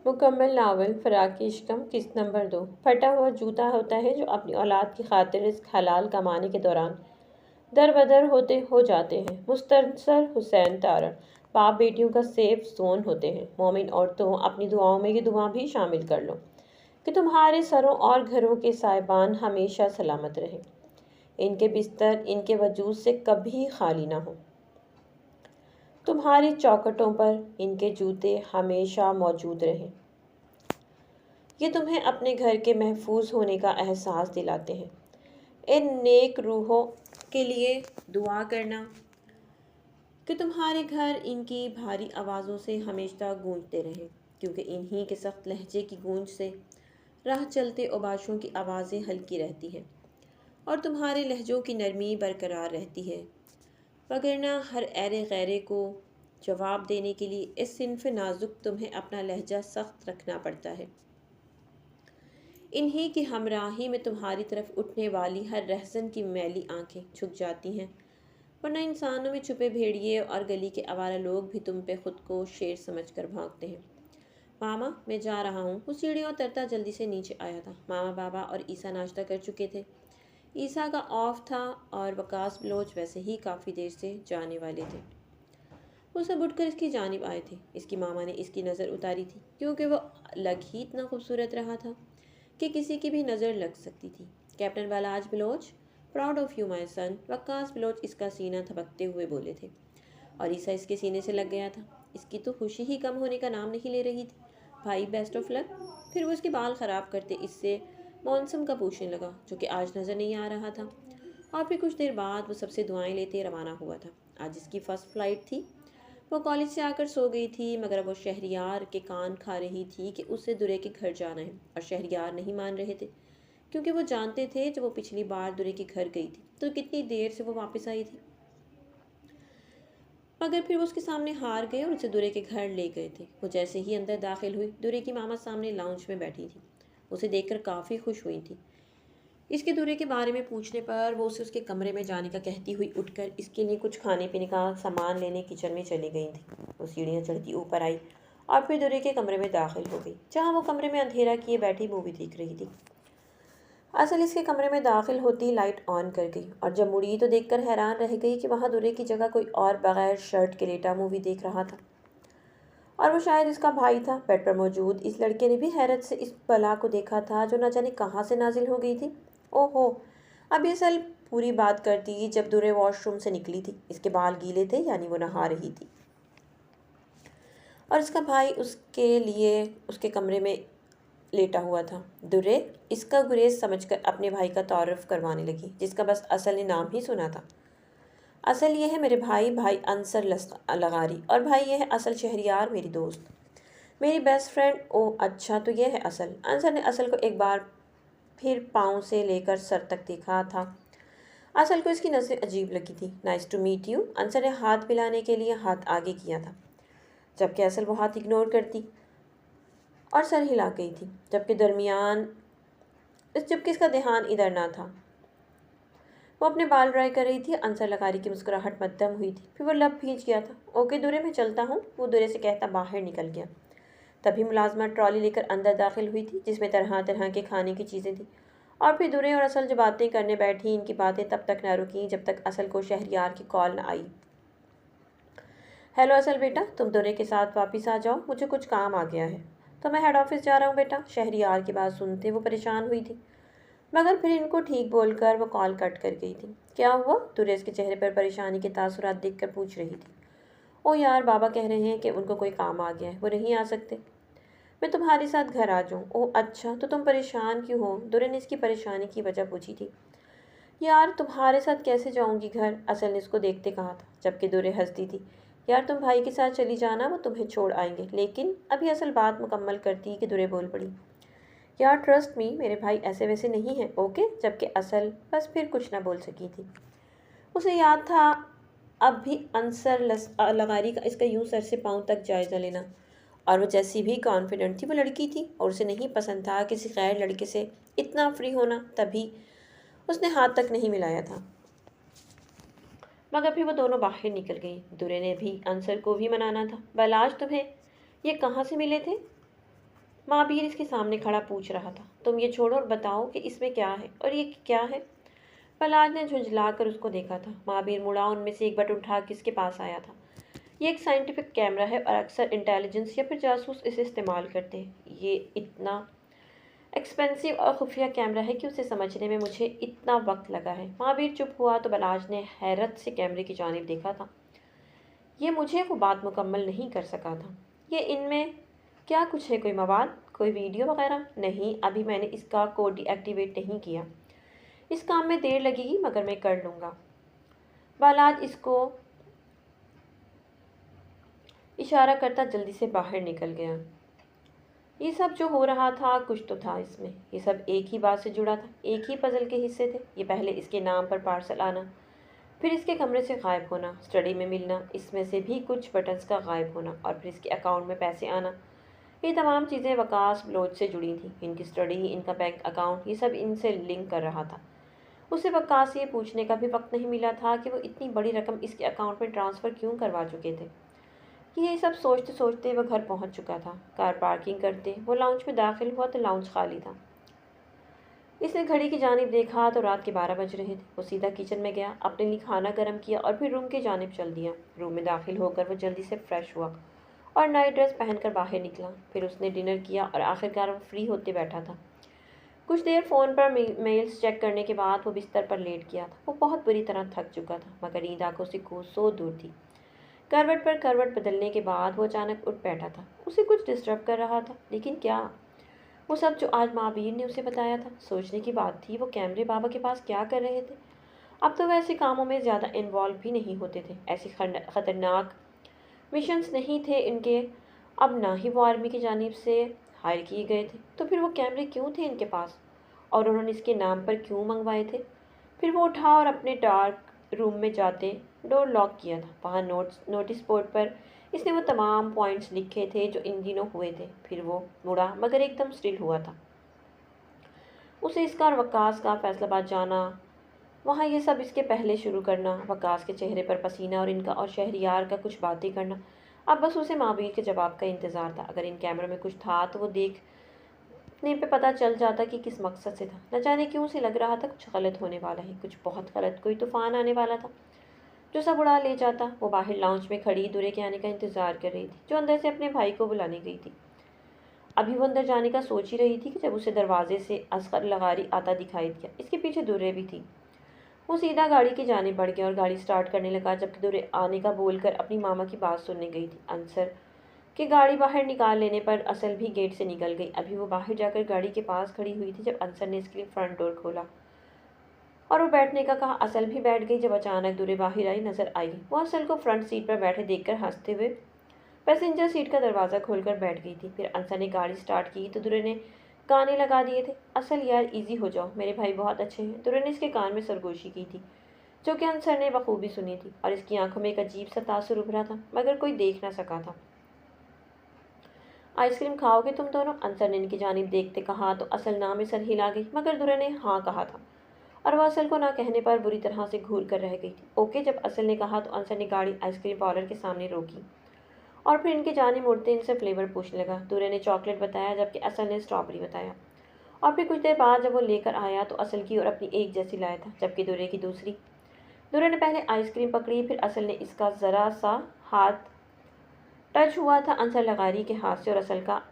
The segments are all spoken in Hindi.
मुकम्मल नावल फ़राक़ी इश्क़म किस्त नंबर 2। फटा हुआ जूता होता है जो अपनी औलाद की खातिर रिज़्क़ हलाल कमाने के दौरान दर-बदर होते हो जाते हैं। मुस्तनसर हुसैन तारण। बाप बेटियों का सेफ ज़ोन होते हैं। मोमिन औरतों, अपनी दुआओं में ये दुआ भी शामिल कर लो कि तुम्हारे सरों और घरों के साहिबान हमेशा सलामत रहें। इनके बिस्तर इनके वजूद से कभी खाली ना हो। तुम्हारी चौखटों पर इनके जूते हमेशा मौजूद रहें। ये तुम्हें अपने घर के महफूज होने का एहसास दिलाते हैं। इन नेक रूहों के लिए दुआ करना कि तुम्हारे घर इनकी भारी आवाज़ों से हमेशा गूंजते रहें, क्योंकि इन्हीं के सख्त लहजे की गूंज से राह चलते ओबाशों की आवाज़ें हल्की रहती हैं और तुम्हारे लहजों की नरमी बरकरार रहती है। वगरना हर ऐरे गैरे को जवाब देने के लिए इस सिन्फ नाजुक तुम्हें अपना लहजा सख्त रखना पड़ता है। इन्हीं की हमराही में तुम्हारी तरफ उठने वाली हर रहज़न की मैली आंखें झुक जाती हैं, वरना इंसानों में छुपे भेड़िए और गली के आवारा लोग भी तुम पे खुद को शेर समझकर भागते हैं। मामा, मैं जा रहा हूँ। वो सीढ़ियों उतरता जल्दी से नीचे आया था। मामा, बाबा और ईसा नाश्ता कर चुके थे। ईसा का ऑफ था और वकास बलोच वैसे ही काफ़ी देर से जाने वाले थे। वो सब उठकर इसकी जानिब आए थे। इसकी मामा ने इसकी नज़र उतारी थी, क्योंकि वो लग ही इतना खूबसूरत रहा था कि किसी की भी नज़र लग सकती थी। Captain Balaj Baloch, proud of you my son. Waqas Baloch इसका सीना थपकते हुए बोले थे और ईसा इसके सीने से लग गया था। इसकी तो खुशी ही कम होने का नाम नहीं ले रही थी। भाई, बेस्ट ऑफ लक। फिर वो इसके बाल ख़राब करते इससे मौसम का पूछने लगा, जो कि आज नज़र नहीं आ रहा था। और फिर कुछ देर बाद वो सबसे दुआएं लेते रवाना हुआ था। आज इसकी फ़र्स्ट फ्लाइट थी। वो कॉलेज से आकर सो गई थी, मगर वो शहरियार के कान खा रही थी कि उसे दुरे के घर जाना है, और शहरियार नहीं मान रहे थे, क्योंकि वो जानते थे जब वो पिछली बार दुरे के घर गई थी तो कितनी देर से वो वापस आई थी। मगर फिर वो उसके सामने हार गए और उसे दुरे के घर ले गए थे। वो जैसे ही अंदर दाखिल हुई, दुरे की मामा सामने लाउंज में बैठी थी। उसे देखकर काफ़ी खुश हुई थी। इसके दूरे के बारे में पूछने पर वो उसे उसके कमरे में जाने का कहती हुई उठकर इसके लिए कुछ खाने पीने का सामान लेने किचन में चली गई थी। वो सीढ़ियाँ चढ़ती ऊपर आई और फिर दूरे के कमरे में दाखिल हो गई, जहाँ वो कमरे में अंधेरा किए बैठी मूवी देख रही थी। असल इसके कमरे में दाखिल होती लाइट ऑन कर गई और जब मुड़ी तो देखकर हैरान रह गई कि वहाँ दूरे की जगह कोई और बगैर शर्ट के लेटा मूवी देख रहा था, और वो शायद इसका भाई था। बेड पर मौजूद इस लड़के ने भी हैरत से इस बला को देखा था जो न जाने कहाँ से नाजिल हो गई थी। ओहो, अब ये सल पूरी बात करती जब दूरे वॉशरूम से निकली थी। इसके बाल गीले थे, यानी वो नहा रही थी, और इसका भाई उसके लिए उसके कमरे में लेटा हुआ था। दुरे इसका गुरेज समझकर अपने भाई का तारुफ करवाने लगी, जिसका बस असल ने नाम ही सुना था। असल ये है मेरे भाई, भाई अंसर लगारी, और भाई ये है असल शहरियार, मेरी दोस्त, मेरी बेस्ट फ्रेंड। ओ अच्छा, तो ये है असल। अंसर ने असल को एक बार फिर पाँव से लेकर सर तक देखा था। असल को इसकी नज़रें अजीब लगी थी। Nice to meet you. Ansar ने हाथ मिलाने के लिए हाथ आगे किया था, जबकि असल वो हाथ इग्नोर करती और सर हिला गई थी, जबकि इसका ध्यान इधर ना था। वो अपने बाल ड्राई कर रही थी। अंसर लगारी की मुस्कुराहट मध्यम हुई थी। फिर वो लब भींच गया था। ओके दुरे, मैं चलता हूँ, वो दुरे से कहता बाहर निकल गया। तभी मुलाजमा ट्रॉली लेकर अंदर दाखिल हुई थी, जिसमें तरह तरह के खाने की चीज़ें थी। और फिर दुरे और असल जो बातें करने बैठी, इनकी बातें तब तक न रुकी जब तक असल को शहरियार की कॉल न आई। हेलो असल बेटा, तुम दुरे के साथ वापस आ जाओ, मुझे कुछ काम आ गया है। तो मैं हेड ऑफिस जा रहा हूँ बेटा। शहरियार की बात सुनते वो परेशान हुई थी, मगर फिर इनको ठीक बोलकर वो कॉल कट कर गई थी। क्या हुआ? दुरे इसके चेहरे पर परेशानी के तासुरात देखकर पूछ रही थी। ओ यार, बाबा कह रहे हैं कि उनको कोई काम आ गया है, वो नहीं आ सकते। मैं तुम्हारे साथ घर आ जाऊँ? ओह अच्छा, तो तुम परेशान क्यों हो? दुरे ने इसकी परेशानी की वजह पूछी थी। यार, तुम्हारे साथ कैसे जाऊँगी घर? असल ने इसको देखते कहा था, जबकि दुरे हंसती थी। यार, तुम भाई के साथ चली जाना, वो तुम्हें छोड़ आएंगे। लेकिन अभी असल बात मुकम्मल करती कि दुरे बोल पड़ी। यार ट्रस्ट मी, मेरे भाई ऐसे वैसे नहीं हैं, ओके। जबकि असल बस फिर कुछ ना बोल सकी थी। उसे याद था अब भी अंसर लगारी का इसका यूं सर से पाँव तक जायज़ा लेना, और वो जैसी भी कॉन्फिडेंट थी वो लड़की थी, और उसे नहीं पसंद था किसी गैर लड़के से इतना फ्री होना। तभी उसने हाथ तक नहीं मिलाया था, मगर फिर वो दोनों बाहर निकल गई। दुरे ने भी अंसर को भी मनाना था। बलाज, तुम्हें ये कहाँ से मिले थे? महावीर इसके सामने खड़ा पूछ रहा था, तुम ये छोड़ो और बताओ कि इसमें क्या है और ये क्या है। प्रहलाद ने झुंझला कर उसको देखा था। महावीर मुड़ा उनमें से एक बटन उठा के इसके पास आया था। ये एक साइंटिफिक कैमरा है और अक्सर इंटेलिजेंस या फिर जासूस इसे इस्तेमाल करते हैं। ये इतना एक्सपेंसिव और खुफिया कैमरा है कि उसे समझने में मुझे इतना वक्त लगा है। महावीर चुप हुआ तो बलाज ने हैरत से कैमरे की जानिब देखा था। ये मुझे वो बात मुकम्मल नहीं कर सका था। ये इनमें क्या कुछ है, कोई मवाद, कोई वीडियो वगैरह? नहीं, अभी मैंने इसका कोड डीएक्टिवेट नहीं किया। इस काम में देर लगेगी मगर मैं कर लूँगा। बालाज इसको इशारा करता जल्दी से बाहर निकल गया। ये सब जो हो रहा था कुछ तो था इसमें। ये सब एक ही बात से जुड़ा था, एक ही पजल के हिस्से थे। ये पहले इसके नाम पर पार्सल आना, फिर इसके कमरे से गायब होना, स्टडी में मिलना, इसमें से भी कुछ बटन्स का गायब होना और फिर इसके अकाउंट में पैसे आना। ये तमाम चीज़ें वकास बलोच से जुड़ी थी। इनकी स्टडी, इनका बैंक अकाउंट, ये सब इनसे लिंक कर रहा था। उसे वकास से ये पूछने का भी वक्त नहीं मिला था कि वो इतनी बड़ी रकम इसके अकाउंट में ट्रांसफ़र क्यों करवा चुके थे। ये सब सोचते सोचते वह घर पहुंच चुका था। कार पार्किंग करते वो लाउंज में दाखिल हुआ तो लाउंज खाली था। इसने घड़ी की जानिब देखा तो रात के 12 बज रहे थे। वो सीधा किचन में गया, अपने लिए खाना गर्म किया और फिर रूम की जानिब चल दिया। रूम में दाखिल होकर वो जल्दी से फ्रेश हुआ और नाइट ड्रेस पहनकर बाहर निकला। फिर उसने डिनर किया और आखिरकार वो फ्री होते बैठा था। कुछ देर फ़ोन पर मेल्स चेक करने के बाद वो बिस्तर पर लेट गया था। वो बहुत बुरी तरह थक चुका था मगर नींद आंखों से कोसों दूर थी। करवट पर करवट बदलने के बाद वो अचानक उठ बैठा था। उसे कुछ डिस्टर्ब कर रहा था, लेकिन क्या? वो सब जो आज महावीर ने उसे बताया था, सोचने की बात थी। वो कैमरे बाबा के पास क्या कर रहे थे? अब तो वैसे कामों में ज़्यादा इन्वॉल्व भी नहीं होते थे। ऐसे खतरनाक मिशंस नहीं थे इनके। अब ना ही वो आर्मी की जानिब से हायर किए गए थे, तो फिर वो कैमरे क्यों थे इनके पास और उन्होंने इसके नाम पर क्यों मंगवाए थे? फिर वो उठा और अपने डार्क रूम में जाते डोर लॉक किया था। वहाँ नोटिस बोर्ड पर इसने वो तमाम पॉइंट्स लिखे थे जो इन दिनों हुए थे। फिर वो मुड़ा मगर एकदम स्टिल हुआ था। उसे इसका और वकास का फैसलाबाद जाना, वहाँ ये सब इसके पहले शुरू करना, वकास के चेहरे पर पसीना और इनका और शहरियार का कुछ बातें करना। अब बस उसे महावीर के जवाब का इंतज़ार था। अगर इन कैमरों में कुछ था तो वो देखने पे पता चल जाता कि किस मकसद से था। न जाने क्यों उसे लग रहा था कुछ गलत होने वाला है, कुछ बहुत गलत, कोई तूफान आने वाला था जो सब उड़ा ले जाता। वो बाहर लाउंज में खड़ी दुरे के आने का इंतजार कर रही थी, जो अंदर से अपने भाई को बुलाने गई थी। अभी वो अंदर जाने का सोच ही रही थी कि जब उसे दरवाजे से असगर लगारी आता दिखाई दिया। इसके पीछे दुरे भी थी। वो सीधा गाड़ी की जाने बढ़ गया और गाड़ी स्टार्ट करने लगा, जबकि दुरे आने का बोलकर अपनी मामा की बात सुनने गई थी। अंसर के गाड़ी बाहर निकाल लेने पर असल भी गेट से निकल गई। अभी वो बाहर जाकर गाड़ी के पास खड़ी हुई थी जब अंसर ने इसके लिए फ्रंट डोर खोला और वो बैठने का कहा। असल भी बैठ गई जब अचानक दुरे बाहर आई नजर आई। वो असल को फ्रंट सीट पर बैठे देखकर हंसते हुए पैसेंजर सीट का दरवाज़ा खोलकर बैठ गई थी। फिर अंसर ने गाड़ी स्टार्ट की तो दुरे ने गाने लगा दिए थे। असल यार इजी हो जाओ, मेरे भाई बहुत अच्छे हैं। दुरे ने इसके कान में सरगोशी की थी, जो कि अंसर ने बखूबी सुनी थी और इसकी आंखों में एक अजीब सा तासुर उभरा था मगर कोई देख ना सका था। आइसक्रीम खाओगे तुम दोनों? अंसर ने इनकी जानिब देखते कहा तो असल ना में सर हिला गई मगर दुरे ने हाँ कहा था और वह असल को ना कहने पर बुरी तरह से घूर कर रह गई थी। ओके, जब असल ने कहा तो अंसर ने गाड़ी आइसक्रीम पार्लर के सामने रोकी और फिर इनके जाने मुड़ते इनसे फ्लेवर पूछने लगा। दुरे ने चॉकलेट बताया जबकि असल ने स्ट्रॉबेरी बताया और फिर कुछ देर बाद जब वो लेकर आया तो असल की और अपनी एक जैसी लाया था जबकि दुरे की दूसरी। दुरे ने पहले आइसक्रीम पकड़ी, फिर असल ने इसका ज़रा सा हाथ टच हुआ था अंसर लगारी के हाथ से और असल का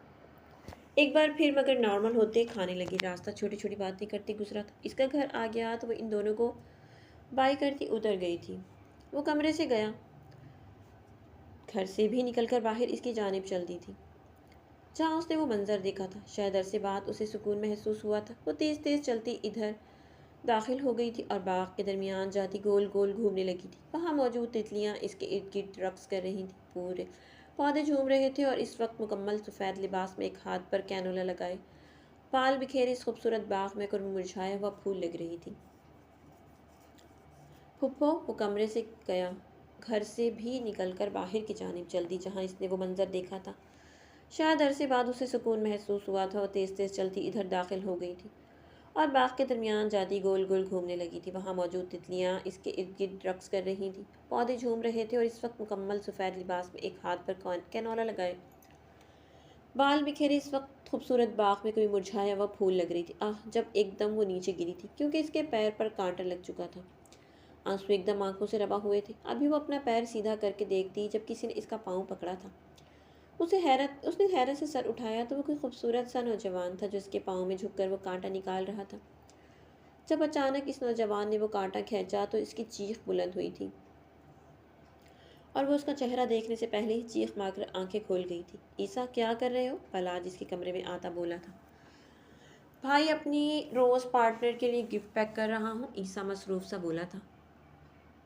एक बार फिर मगर नॉर्मल होते खाने लगी। रास्ता छोटी छोटी बातें करती गुजरा था। इसका घर आ गया तो वो इन दोनों को बाय करती उतर गई थी। वो कमरे से गया, घर से भी निकलकर बाहर इसकी जानिब चल दी थी जहाँ उसने वो मंजर देखा था। शायद अरसे बाद उसे सुकून महसूस हुआ था। वो तेज़ तेज़ चलती इधर दाखिल हो गई थी और बाग के दरमियान जाती गोल गोल घूमने लगी थी। वहाँ मौजूद तितलियाँ इसके इर्द गिर्द रक्स कर रही थी। पूरे पौधे झूम रहे थे और इस वक्त मुकम्मल सफ़ेद लिबास में एक हाथ पर कैनोला लगाए पाल बिखेरे इस खूबसूरत बाग में कोई मुरझाया हुआ फूल लग रही थी। फुप्पो, वो कमरे से गया, घर से भी निकलकर बाहर की जानिब चल दी जहाँ इसने वो मंजर देखा था। शायद अरसे बाद उसे सुकून महसूस हुआ था। वो तेज़ तेज़ चलती इधर दाखिल हो गई थी और बाग के दरमियान जाती गोल गोल घूमने लगी थी। वहाँ मौजूद तितलियाँ इसके इर्द गिर्द रक्स कर रही थी। पौधे झूम रहे थे और इस वक्त मुकम्मल सफ़ेद लिबास में एक हाथ पर कैनोला लगाए बाल बिखेरे इस वक्त खूबसूरत बाग में कोई मुरझाया हुआ फूल लग रही थी। जब एकदम वो नीचे गिरी थी क्योंकि इसके पैर पर कांटा लग चुका था। आंसू एकदम आंखों से रवा हुए थे। अभी वो अपना पैर सीधा करके देखती जब किसी ने इसका पाँव पकड़ा था। उसने हैरत से सर उठाया तो वो कोई खूबसूरत सा नौजवान था जो इसके पाँव में झुककर वो कांटा निकाल रहा था। जब अचानक इस नौजवान ने वो कांटा खींचा तो इसकी चीख बुलंद हुई थी और वो उसका चेहरा देखने से पहले ही चीख मारकर आंखें खोल गई थी। ईसा, क्या कर रहे हो? पलाज इसके कमरे में आता बोला था। भाई, अपनी रोज़ पार्टनर के लिए गिफ्ट पैक कर रहा हूँ, ईसा मसरूफ़ सा बोला था।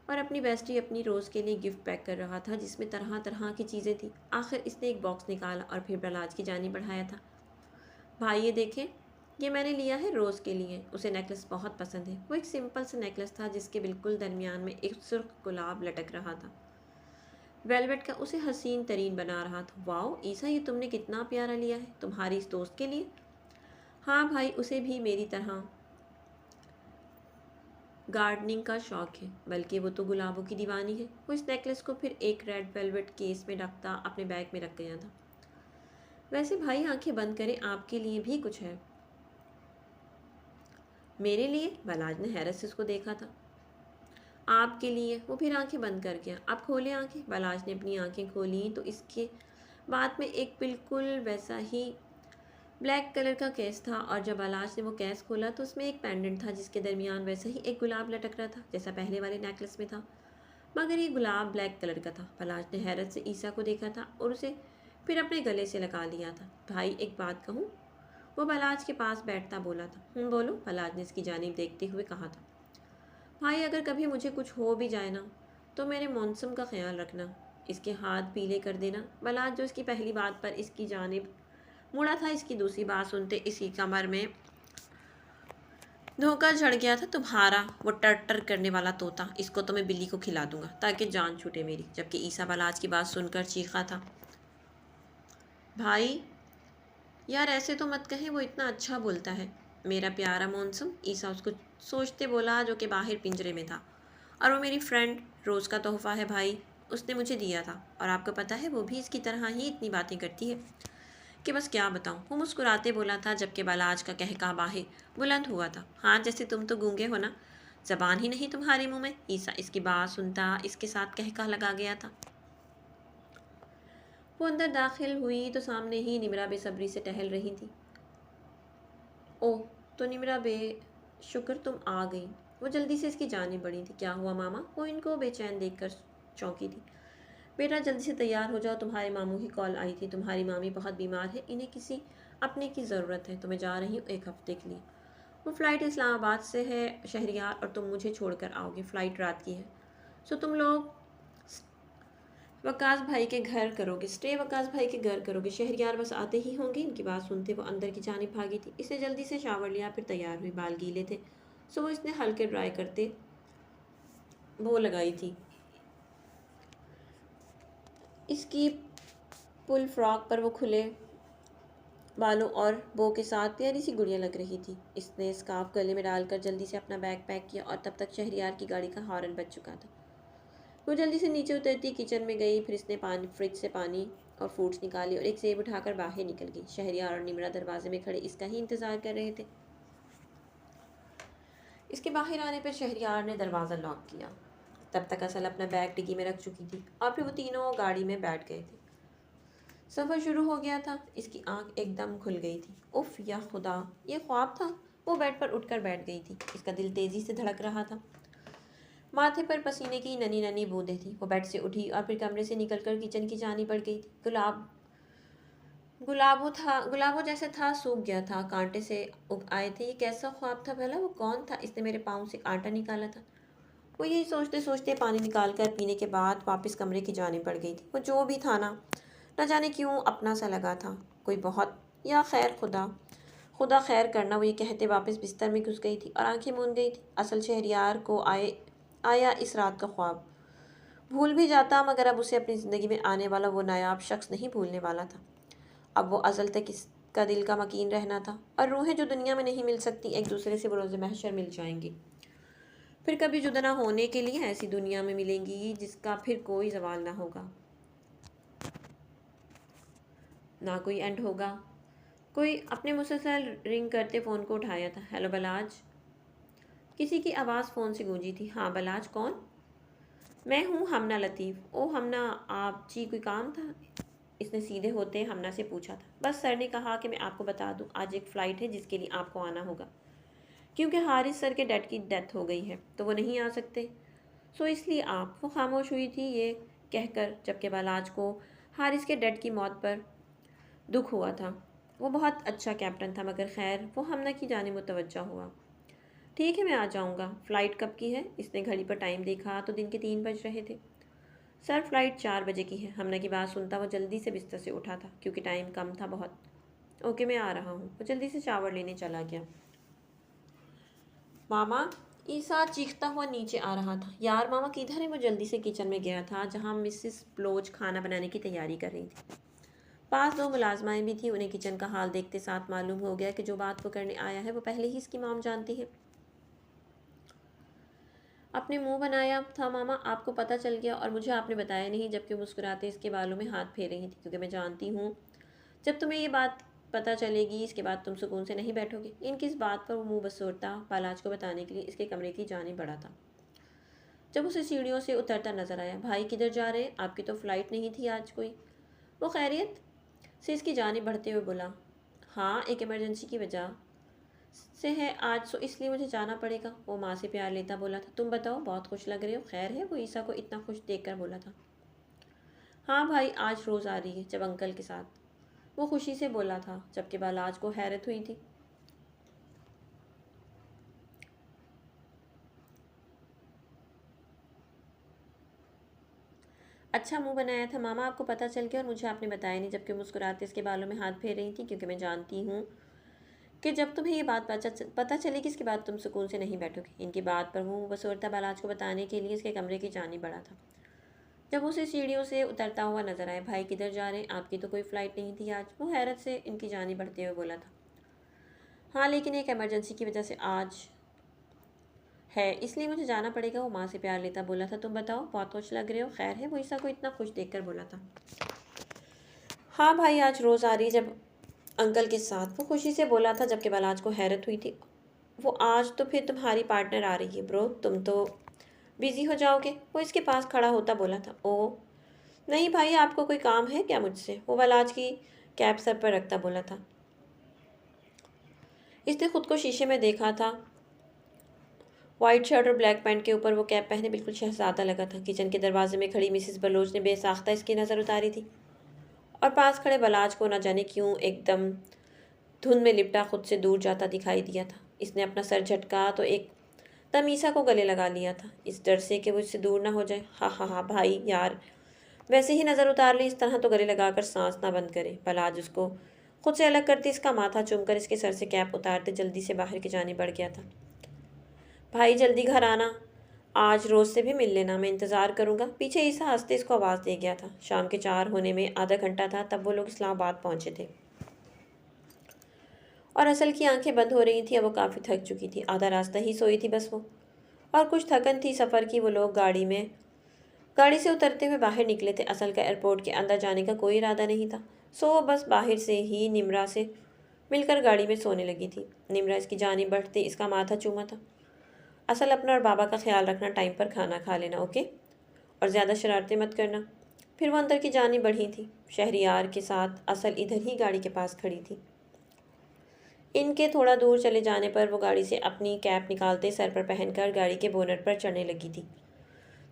और अपनी बेस्टी अपनी रोज़ के लिए गिफ्ट पैक कर रहा था जिसमें तरह तरह की चीज़ें थी। आखिर इसने एक बॉक्स निकाला और फिर पलाज की जानी बढ़ाया था। भाई, ये देखें, ये मैंने लिया है रोज़ के लिए। उसे नेकलेस बहुत पसंद है। वो एक सिंपल सा नेकलेस था जिसके बिल्कुल दरमियान में एक सुर्ख गुलाब लटक रहा था। वेलवेट का उसे हसीन तरीन बना रहा था। वाओ ईसा, ये तुमने कितना प्यारा लिया है। तुम्हारी इस दोस्त के लिए? हाँ भाई, उसे भी मेरी तरह गार्डनिंग का शौक है, बल्कि वो तो गुलाबों की दीवानी है। वो इस नेकलेस को फिर एक रेड वेलवेट केस में रखता अपने बैग में रख गया था। वैसे भाई, आंखें बंद करें, आपके लिए भी कुछ है। मेरे लिए? बलाज ने हैरत से उसको देखा था। आपके लिए। वो फिर आंखें बंद कर गया। अब खोले आंखें। बलाज ने अपनी आंखें खोली तो इसके बाद में एक बिल्कुल वैसा ही ब्लैक कलर का केस था और जब बलाज ने वो केस खोला तो उसमें एक पेंडेंट था जिसके दरमियान वैसा ही एक गुलाब लटक रहा था जैसा पहले वाले नेकलेस में था, मगर ये गुलाब ब्लैक कलर का था। बलाज ने हैरत से ईसा को देखा था और उसे फिर अपने गले से लगा लिया था। भाई, एक बात कहूँ? वो बलाज के पास बैठता बोला था। बोलो, बलाज ने इसकी जानिब देखते हुए कहा था। भाई, अगर कभी मुझे कुछ हो भी जाए ना तो मेरे मौसम का ख्याल रखना, इसके हाथ पीले कर देना। बलाज जो इसकी पहली बात पर इसकी जानिब मुड़ा था, इसकी दूसरी बात सुनते इसकी कमर में धोखा चढ़ गया था। तुम्हारा वो टर करने वाला तोता, इसको तो मैं बिल्ली को खिला दूंगा ताकि जान छूटे मेरी। जबकि ईसा बलाज की बात सुनकर चीखा था। भाई यार, ऐसे तो मत कहें, वो इतना अच्छा बोलता है। मेरा प्यारा मौसम, ईसा उसको सोचते बोला जो कि बाहर पिंजरे में था। और वो मेरी फ्रेंड रोज़ का तोहफ़ा है भाई, उसने मुझे दिया था। और आपको पता है वो भी इसकी तरह ही इतनी बातें करती है कि बस क्या बताऊँ। वो मुस्कुराते बोला था जबकि बलाज का कहका बाहे बुलंद हुआ था। हाँ, जैसे तुम तो गूंगे हो ना, जबान ही नहीं तुम्हारे मुंह में। ईसा इसकी बात सुनता इसके साथ कहका लगा गया था। वो अंदर दाखिल हुई तो सामने ही निमरा बेसब्री से टहल रही थी। ओह, तो निमरा शुक्र तुम आ गई। वो जल्दी से इसकी जानिब बढ़ी थी। क्या हुआ मामा? वो इनको बेचैन देखकर चौंकी थी। बेटा, जल्दी से तैयार हो जाओ, तुम्हारे मामू की कॉल आई थी। तुम्हारी मामी बहुत बीमार है, इन्हें किसी अपने की ज़रूरत है। तो मैं जा रही हूँ 1 हफ्ते के लिए। वो फ़्लाइट इस्लामाबाद से है शहरियार, और तुम मुझे छोड़कर आओगे। फ़्लाइट रात की है। सो तुम लोग वकास भाई के घर करोगे स्टे, वकास भाई के घर करोगे। शहरियार बस आते ही होंगे। इनकी बात सुनते वो अंदर की जानिब भागी थी। इसने जल्दी से शावर लिया, फिर तैयार हुई। बाल गीले थे सो वो इसने हल्के ड्राई करते वो लगाई थी। इसकी पुल फ्रॉक पर वो खुले बालों और बो के साथ प्यारी सी गुड़िया लग रही थी। इसने स्कार्फ गले में डालकर जल्दी से अपना बैग पैक किया और तब तक शहरियार की गाड़ी का हॉर्न बज चुका था। वो जल्दी से नीचे उतरती किचन में गई। फिर इसने फ्रिज से पानी और फ्रूट्स निकाले और एक सेब उठाकर बाहर निकल गई। शहरियार और निमरा दरवाजे में खड़े इसका ही इंतज़ार कर रहे थे। इसके बाहर आने पर शहरियार ने दरवाज़ा लॉक किया। तब तक असल अपना बैग डिग्गी में रख चुकी थी और फिर वो तीनों गाड़ी में बैठ गए थे। सफ़र शुरू हो गया था। इसकी आंख एकदम खुल गई थी। उफ या खुदा, ये ख्वाब था। वो बेड पर उठकर बैठ गई थी। इसका दिल तेज़ी से धड़क रहा था। माथे पर पसीने की ननी ननी बूंदें थी। वो बेड से उठी और फिर कमरे से निकलकर किचन की जानी पड़ गई थी। गुलाबों जैसे था, सूख गया था, कांटे से उग आए थे। ये कैसा ख्वाब था भला? वो कौन था? इसने मेरे पाँव से कांटा निकाला था। वो यही सोचते सोचते पानी निकाल कर पीने के बाद वापस कमरे की जानी पड़ गई थी। वो जो भी था ना, न जाने क्यों अपना सा लगा था। कोई बहुत, या खैर खुदा खुदा खैर करना, वो ये कहते वापस बिस्तर में घुस गई थी और आंखें मूंद गई थी। असल शहरियार को आया इस रात का ख्वाब। भूल भी जाता, मगर अब उसे अपनी ज़िंदगी में आने वाला वो नायाब शख्स नहीं भूलने वाला था। अब वो अज़ल तक इसका दिल का मकीन रहना था। और रूहें जो दुनिया में नहीं मिल सकती, एक दूसरे से बरोज़ महशर मिल जाएंगी। फिर कभी जुदा ना होने के लिए ऐसी दुनिया में मिलेंगी जिसका फिर कोई ज़वाल ना होगा। ना कोई एंड होगा। कोई अपने मुसलसल रिंग करते फ़ोन को उठाया था। हेलो बलाज, किसी की आवाज़ फ़ोन से गूंजी थी। हाँ बलाज, कौन? मैं हूँ हमना लतीफ़। ओ हमना, आप जी कोई काम था? इसने सीधे होते हमना से पूछा था। बस सर ने कहा कि मैं आपको बता दूँ, आज एक फ़्लाइट है जिसके लिए आपको आना होगा, क्योंकि हारिस सर के डैड की डेथ हो गई है तो वो नहीं आ सकते। सो इसलिए आप। वो खामोश हुई थी ये कहकर, जबकि बालाज को हारिस के डैड की मौत पर दुख हुआ था। वो बहुत अच्छा कैप्टन था, मगर खैर वो हमना की जाने मुतवज्जा हुआ। ठीक है, मैं आ जाऊँगा। फ़्लाइट कब की है? इसने घड़ी पर टाइम देखा तो दिन के 3 बज रहे थे। सर फ़्लाइट 4 बजे की है। हमना की बात सुनता वो जल्दी से बिस्तर से उठा था, क्योंकि टाइम कम था बहुत। ओके, मैं आ रहा हूँ। वो जल्दी से शावर लेने चला गया। मामा, ईसा चीखता हुआ नीचे आ रहा था। यार मामा किधर है? वो जल्दी से किचन में गया था, जहाँ मिसेस ब्लोच खाना बनाने की तैयारी कर रही थी। पास 2 मुलाजमाएं भी थी। उन्हें किचन का हाल देखते साथ मालूम हो गया कि जो बात वो करने आया है वो पहले ही इसकी माम जानती है। आपने मुंह बनाया था मामा, आपको पता चल गया और मुझे आपने बताया नहीं, जबकि मुस्कुराते इसके बालों में हाथ फेर रही थी, क्योंकि मैं जानती हूँ जब तुम्हें ये बात पता चलेगी इसके बाद तुम सुकून से नहीं बैठोगे। इनकी इस बात पर वो मुंह बसोरता बालाज को बताने के लिए इसके कमरे की जाने बढ़ा था, जब उसे सीढ़ियों से उतरता नजर आया। भाई किधर जा रहे हैं? आपकी तो फ्लाइट नहीं थी आज कोई। वो खैरियत से इसकी जाने बढ़ते हुए बोला। हाँ, एक इमरजेंसी की वजह से है आज, तो इसलिए मुझे जाना पड़ेगा। वो माँ से प्यार लेता बोला था। तुम बताओ, बहुत खुश लग रहे हो। खैर है? वो ईसा को इतना खुश देखकर बोला था। हाँ भाई, आज रोज़ आ रही है, जब अंकल के साथ। वो खुशी से बोला था, जबकि बालाज को हैरत हुई थी। अच्छा मुंह बनाया था मामा, आपको पता चल गया और मुझे आपने बताया नहीं, जबकि मुस्कुराते इसके बालों में हाथ फेर रही थी, क्योंकि मैं जानती हूँ कि जब तुम्हें ये बात पता चलेगी इसके बाद तुम सुकून से नहीं बैठोगे। इनकी बात पर मुंह बसोरता बालाज को बताने के लिए इसके कमरे की जानी बढ़ा था, जब उसे सीढ़ियों से उतरता हुआ नजर आया। भाई किधर जा रहे हैं? आपकी तो कोई फ़्लाइट नहीं थी आज। वो हैरत से इनकी जानी बढ़ते हुए बोला था। हाँ, लेकिन एक इमरजेंसी की वजह से आज है, इसलिए मुझे जाना पड़ेगा। वो माँ से प्यार लेता बोला था। तुम बताओ, बहुत खुश लग रहे हो। खैर है? वो ईसा को इतना खुश देखकर बोला था। हाँ भाई, आज रोज़ आ रही है, जब अंकल के साथ। वो खुशी से बोला था, जबकि बालाज को हैरत हुई थी। वो आज तो फिर तुम्हारी पार्टनर आ रही है ब्रो, तुम तो बिजी हो जाओगे। वो इसके पास खड़ा होता बोला था। ओ नहीं भाई, आपको कोई काम है क्या मुझसे? वो बालाज की कैप सर पर रखता बोला था। इसने खुद को शीशे में देखा था। वाइट शर्ट और ब्लैक पैंट के ऊपर वो कैप पहने बिल्कुल शहजादा लगा था। किचन के दरवाजे में खड़ी मिसेस बलोच ने बेसाख्ता इसकी नज़र उतारी थी, और पास खड़े बलाज को न जाने क्यों एकदम धुंध में लिपटा खुद से दूर जाता दिखाई दिया था। इसने अपना सर झटका तो एक तमीसा को गले लगा लिया था, इस डर से कि वो इससे दूर ना हो जाए। हाँ हाँ हाँ भाई यार, वैसे ही नज़र उतार ली, इस तरह तो गले लगाकर सांस ना बंद करे। बलाज उसको खुद से अलग करते इसका माथा चूमकर इसके सर से कैप उतारते जल्दी से बाहर की जाने बढ़ गया था। भाई जल्दी घर आना, आज रोज़ से भी मिल लेना, मैं इंतज़ार करूँगा। पीछे ईसा हंसते इसको आवाज़ दे गया था। शाम के 4 होने में आधा घंटा था तब वो लोग इस्लामाबाद पहुँचे थे, और असल की आंखें बंद हो रही थी। अब वो काफ़ी थक चुकी थी, आधा रास्ता ही सोई थी बस वो, और कुछ थकन थी सफ़र की। वो लोग गाड़ी से उतरते हुए बाहर निकले थे। असल का एयरपोर्ट के अंदर जाने का कोई इरादा नहीं था, सो वो बस बाहर से ही निम्रा से मिलकर गाड़ी में सोने लगी थी। निम्रा इसकी जानी बढ़ते इसका माथा चूमा था। असल, अपना और बाबा का ख्याल रखना, टाइम पर खाना खा लेना, ओके, और ज़्यादा शरारतें मत करना। फिर वो अंदर की जानी बढ़ी थी। शहरियार के साथ असल इधर ही गाड़ी के पास खड़ी थी। इनके थोड़ा दूर चले जाने पर वो गाड़ी से अपनी कैप निकालते सर पर पहनकर गाड़ी के बोनट पर चढ़ने लगी थी,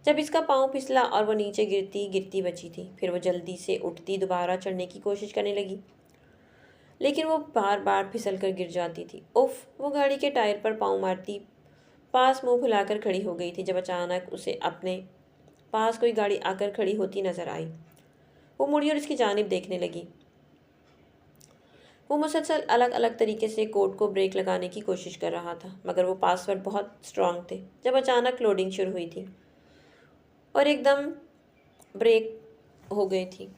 जब इसका पाँव फिसला और वो नीचे गिरती गिरती बची थी। फिर वो जल्दी से उठती दोबारा चढ़ने की कोशिश करने लगी, लेकिन वो बार बार फिसल कर गिर जाती थी। उफ! वो गाड़ी के टायर पर पाँव मारती पास मुंह फुलाकर खड़ी हो गई थी, जब अचानक उसे अपने पास कोई गाड़ी आकर खड़ी होती नजर आई। वो मुड़ी और इसकी जानिब देखने लगी। वो मुसलसल अलग अलग तरीके से कोट को ब्रेक लगाने की कोशिश कर रहा था, मगर वो पासवर्ड बहुत स्ट्रांग थे। जब अचानक लोडिंग शुरू हुई थी और एकदम ब्रेक हो गई थी।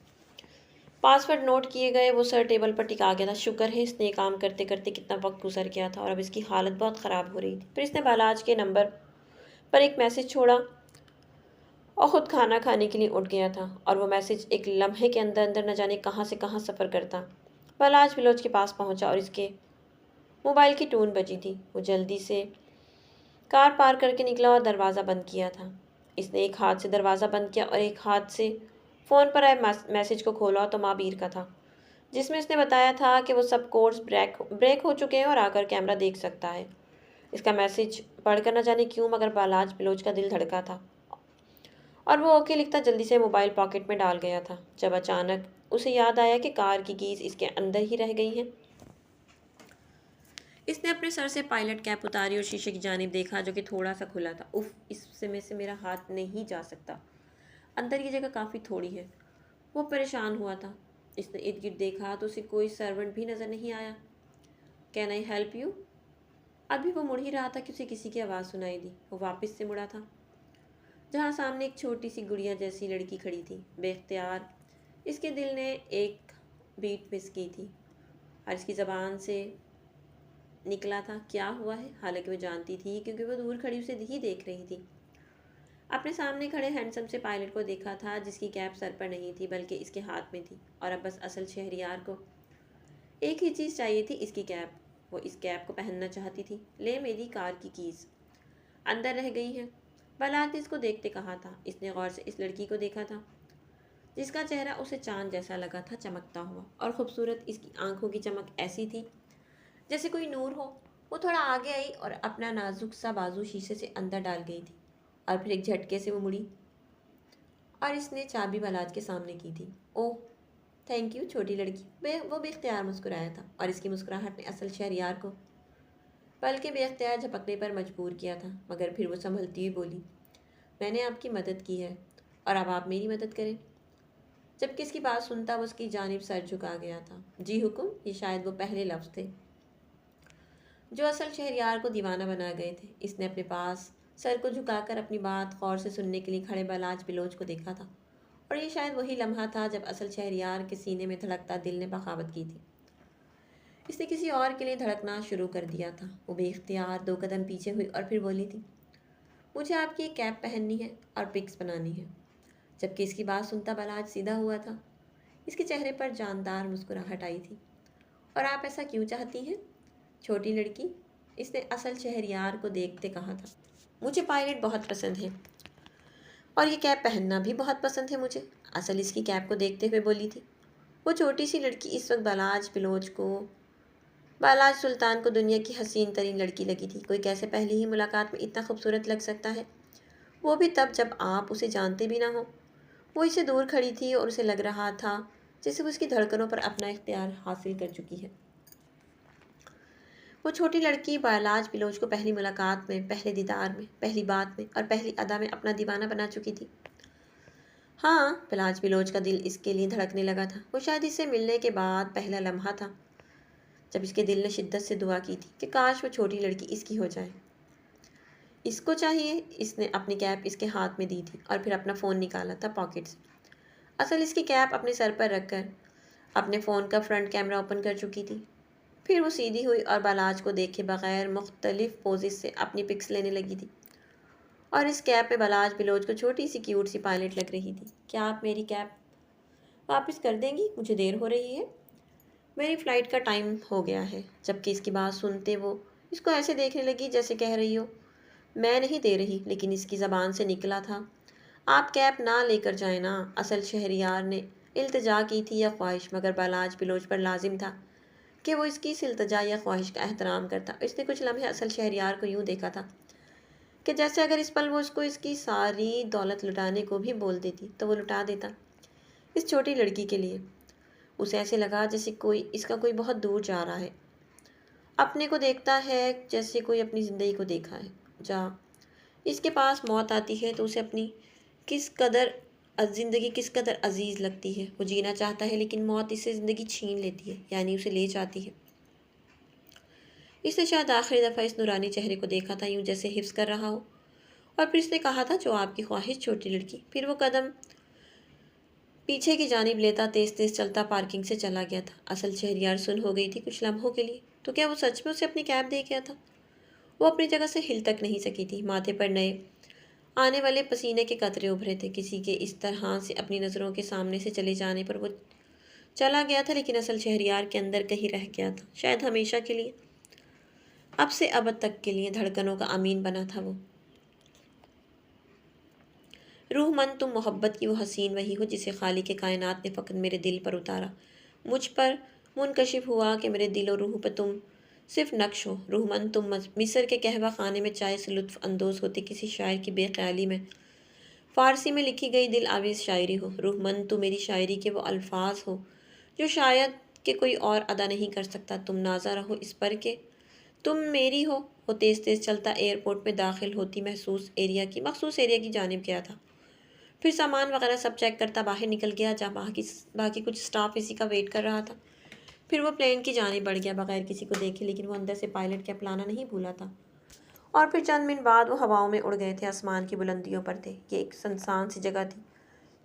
पासवर्ड नोट किए गए। वो सर टेबल पर टिका गया था। शुक्र है इसने काम करते करते कितना वक्त गुजर गया था, और अब इसकी हालत बहुत ख़राब हो रही थी। फिर इसने बालाज के नंबर पर एक मैसेज छोड़ा और ख़ुद खाना खाने के लिए उठ गया था और वो मैसेज एक लम्हे के अंदर अंदर न जाने कहाँ से कहाँ सफ़र करता। पलाश बिलोच के पास पहुंचा और इसके मोबाइल की टून बजी थी। वो जल्दी से कार पार करके निकला और दरवाज़ा बंद किया था। इसने एक हाथ से दरवाज़ा बंद किया और एक हाथ से फ़ोन पर आए मैसेज को खोला तो महाबीर का था, जिसमें इसने बताया था कि वो सब कोर्स ब्रेक हो चुके हैं और आकर कैमरा देख सकता है। इसका मैसेज पढ़कर न जाने क्यों मगर बालाज बिलोच का दिल धड़का था और वो ओके लिखता जल्दी से मोबाइल पॉकेट में डाल गया था, जब अचानक उसे याद आया कि कार की कीज इसके अंदर ही रह गई हैं। इसने अपने सर से पायलट कैप उतारी और शीशे की जानिब देखा जो कि थोड़ा सा खुला था। उफ, इसमें से मेरा हाथ नहीं जा सकता, अंदर की जगह काफ़ी थोड़ी है। वो परेशान हुआ था। इसने इर्द गिर्द देखा तो उसे कोई सर्वेंट भी नज़र नहीं आया। Can I help you? अभी वो मुड़ ही रहा था कि उसे किसी की आवाज़ सुनाई दी। वो वापस से मुड़ा था जहाँ सामने एक छोटी सी गुड़िया जैसी लड़की खड़ी थी। बेख्तियार इसके दिल ने एक बीट मिस की थी और इसकी ज़बान से निकला था क्या हुआ है, हालांकि वो जानती थी क्योंकि वो दूर खड़ी उसे ही देख रही थी। अपने सामने खड़े हैंडसम से पायलट को देखा था जिसकी कैप सर पर नहीं थी बल्कि इसके हाथ में थी और अब बस असल शहरियार को एक ही चीज़ चाहिए थी, इसकी कैप। वो इस कैप को पहनना चाहती थी। ले मेरी कार की कीज़ अंदर रह गई है, बलात ने इसको देखते कहा था। इसने गौर से इस लड़की को देखा था जिसका चेहरा उसे चांद जैसा लगा था, चमकता हुआ और खूबसूरत। इसकी आंखों की चमक ऐसी थी जैसे कोई नूर हो। वो थोड़ा आगे आई और अपना नाजुक सा बाजू शीशे से अंदर डाल गई थी और फिर एक झटके से वो मुड़ी और इसने चाबी बलात के सामने की थी। ओह थैंक यू छोटी लड़की। वो बेख्तियार मुस्कुराया था और इसकी मुस्कुराहट ने असल शहरियार को बल्कि बेख्तियार झपकने पर मजबूर किया था, मगर फिर वो संभलती हुई बोली, मैंने आपकी मदद की है और अब आप मेरी मदद करें। जबकि इसकी बात सुनता वो उसकी जानिब सर झुका गया था। जी हुक्म। ये शायद वो पहले लफ्ज़ थे जो असल शहरियार को दीवाना बना गए थे। इसने अपने पास सर को झुकाकर अपनी बात गौर से सुनने के लिए खड़े बलाज बिलोच को देखा था और ये शायद वही लम्हा था जब असल शहरियार के सीने में धड़कता दिल ने बगावत की थी। इसने किसी और के लिए धड़कना शुरू कर दिया था। वो बेख्तियार 2 कदम पीछे हुई और फिर बोली थी, मुझे आपकी एक कैप पहननी है और पिक्स बनानी है। जबकि इसकी बात सुनता बलाज सीधा हुआ था। इसके चेहरे पर जानदार मुस्कुराहट आई थी। और आप ऐसा क्यों चाहती हैं छोटी लड़की? इसने असल शहरियार को देखते कहा था। मुझे पायलट बहुत पसंद है और ये कैप पहनना भी बहुत पसंद है मुझे, असल इसकी कैप को देखते हुए बोली थी। वो छोटी सी लड़की इस वक्त बालाज सुल्तान को दुनिया की हसीन तरीन लड़की लगी थी। कोई कैसे पहली ही मुलाकात में इतना खूबसूरत लग सकता है, वो भी तब जब आप उसे जानते भी ना हो। वो इसे दूर खड़ी थी और उसे लग रहा था जैसे वो उसकी धड़कनों पर अपना इख्तियार हासिल कर चुकी है। वो छोटी लड़की बालाज बिलोच को पहली मुलाकात में, पहले दीदार में, पहली बात में और पहली अदा में अपना दीवाना बना चुकी थी। हाँ, बालाज बिलोच का दिल इसके लिए धड़कने लगा था। वो शायद इससे मिलने के बाद पहला लम्हा था जब इसके दिल ने शिद्दत से दुआ की थी कि काश वो छोटी लड़की इसकी हो जाए। इसको चाहिए। इसने अपनी कैप इसके हाथ में दी थी और फिर अपना फ़ोन निकाला था पॉकेट से। असल इसकी कैप अपने सर पर रखकर अपने फ़ोन का फ्रंट कैमरा ओपन कर चुकी थी। फिर वो सीधी हुई और बालाज को देखे बगैर मुख्तलिफ पोजेस से अपनी पिक्स लेने लगी थी और इस कैप में बालाज बिलोच को छोटी सी क्यूट सी पायलट लग रही थी। क्या आप मेरी कैप वापस कर देंगी? मुझे देर हो रही है, मेरी फ़्लाइट का टाइम हो गया है। जबकि इसकी बात सुनते वो इसको ऐसे देखने लगी जैसे कह रही हो, मैं नहीं दे रही। लेकिन इसकी ज़बान से निकला था, आप कैप ना लेकर जाए ना। असल शहरियार ने इल्तिजा की थी या ख्वाहिश, मगर बालाज बिलोच पर लाजिम था कि वो इसकी इस इल्तिजा या ख्वाहिश का एहतराम करता। इसने कुछ लम्हे असल शहरियार को यूँ देखा था कि जैसे अगर इस पल वो उसको इसकी सारी दौलत लुटाने को भी बोल देती तो वो लुटा देता इस छोटी लड़की के लिए। उसे ऐसे लगा जैसे इसका कोई बहुत दूर जा रहा है, अपने को देखता है जैसे कोई अपनी ज़िंदगी को देखा है। जहाँ इसके पास मौत आती है तो उसे अपनी ज़िंदगी किस कदर अजीज़ लगती है। वो जीना चाहता है लेकिन मौत इससे ज़िंदगी छीन लेती है, यानी उसे ले जाती है। इसने शायद आखिरी दफ़ा इस नूरानी चेहरे को देखा था यूँ जैसे हिफ्ज़ कर रहा हो और फिर इसने कहा था, जो आपकी ख्वाहिश छोटी लड़की। फिर वो कदम पीछे की जानिब लेता तेज़ तेज़ चलता पार्किंग से चला गया था। असल शहरियार सुन हो गई थी कुछ लम्हों के लिए। तो क्या वो सच में उसे अपनी कैब दे गया था? वो अपनी जगह से हिल तक नहीं सकी थी। माथे पर नए आने वाले पसीने के कतरे उभरे थे। किसी के इस तरह से अपनी नज़रों के सामने से चले जाने पर वो चला गया था, लेकिन असल शहरयार के अंदर कहीं रह गया था, शायद हमेशा के लिए, अब से अब तक के लिए। धड़कनों का अमीन बना था वो। रूह मन, तुम मोहब्बत की वो हसीन वही हो जिसे खालिक के कायनात ने फ़कत मेरे दिल पर उतारा, मुझ पर मुनकशिफ हुआ कि मेरे दिल और रूह पर तुम सिर्फ नक्श हो। रूह मन, तुम मिस्र के कहवा खाने में चाय से लुत्फ़ अंदोज़ होती किसी शायर की बेख्याली में फ़ारसी में लिखी गई दिल आवेज़ शायरी हो। रूह मन, तुम मेरी शायरी के वो अल्फाज हो जो शायद कि कोई और अदा नहीं कर सकता। तुम नाज़ा रहो इस पर के तुम मेरी हो। वो तेज़ तेज़ चलता एयरपोर्ट में दाखिल होती मखसूस एरिया की जानिब गया था। फिर सामान वगैरह सब चेक करता बाहर निकल गया, जहाँ बाकी कुछ स्टाफ इसी का वेट कर रहा था। फिर वो प्लेन की जानिब बढ़ गया बगैर किसी को देखे, लेकिन वो अंदर से पायलट कैप लाना नहीं भूला था। और फिर चंद मिनट बाद वो हवाओं में उड़ गए थे, आसमान की बुलंदियों पर थे। ये एक सुनसान सी जगह थी।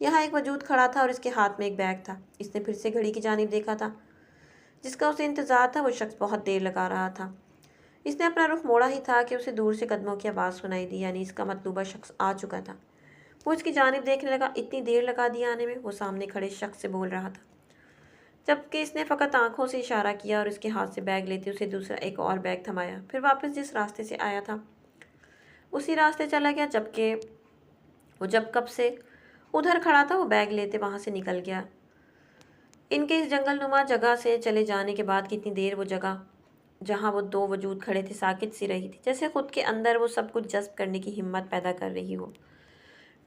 यहाँ एक वजूद खड़ा था और इसके हाथ में एक बैग था। इसने फिर से घड़ी की जानिब देखा था। जिसका उसे इंतजार था वो शख्स बहुत देर लगा रहा था। इसने अपना रुख मोड़ा ही था कि उसे दूर से कदमों की आवाज़ सुनाई दी, यानी इसका मतलूबा शख्स आ चुका था। वो उसकी जानिब देखने लगा। इतनी देर लगा दी आने में, वो सामने खड़े शख्स से बोल रहा था, जबकि इसने फ़कत आंखों से इशारा किया और उसके हाथ से बैग लेते उसे दूसरा एक और बैग थमाया। फिर वापस जिस रास्ते से आया था उसी रास्ते चला गया, जबकि वो जब कब से उधर खड़ा था वो बैग लेते वहाँ से निकल गया। इनके इस जंगल नुमा जगह से चले जाने के बाद कितनी देर वो जगह जहाँ वो दो वजूद खड़े थे साकित सी रही थी, जैसे खुद के अंदर वो सब कुछ जज्ब करने की हिम्मत पैदा कर रही हो।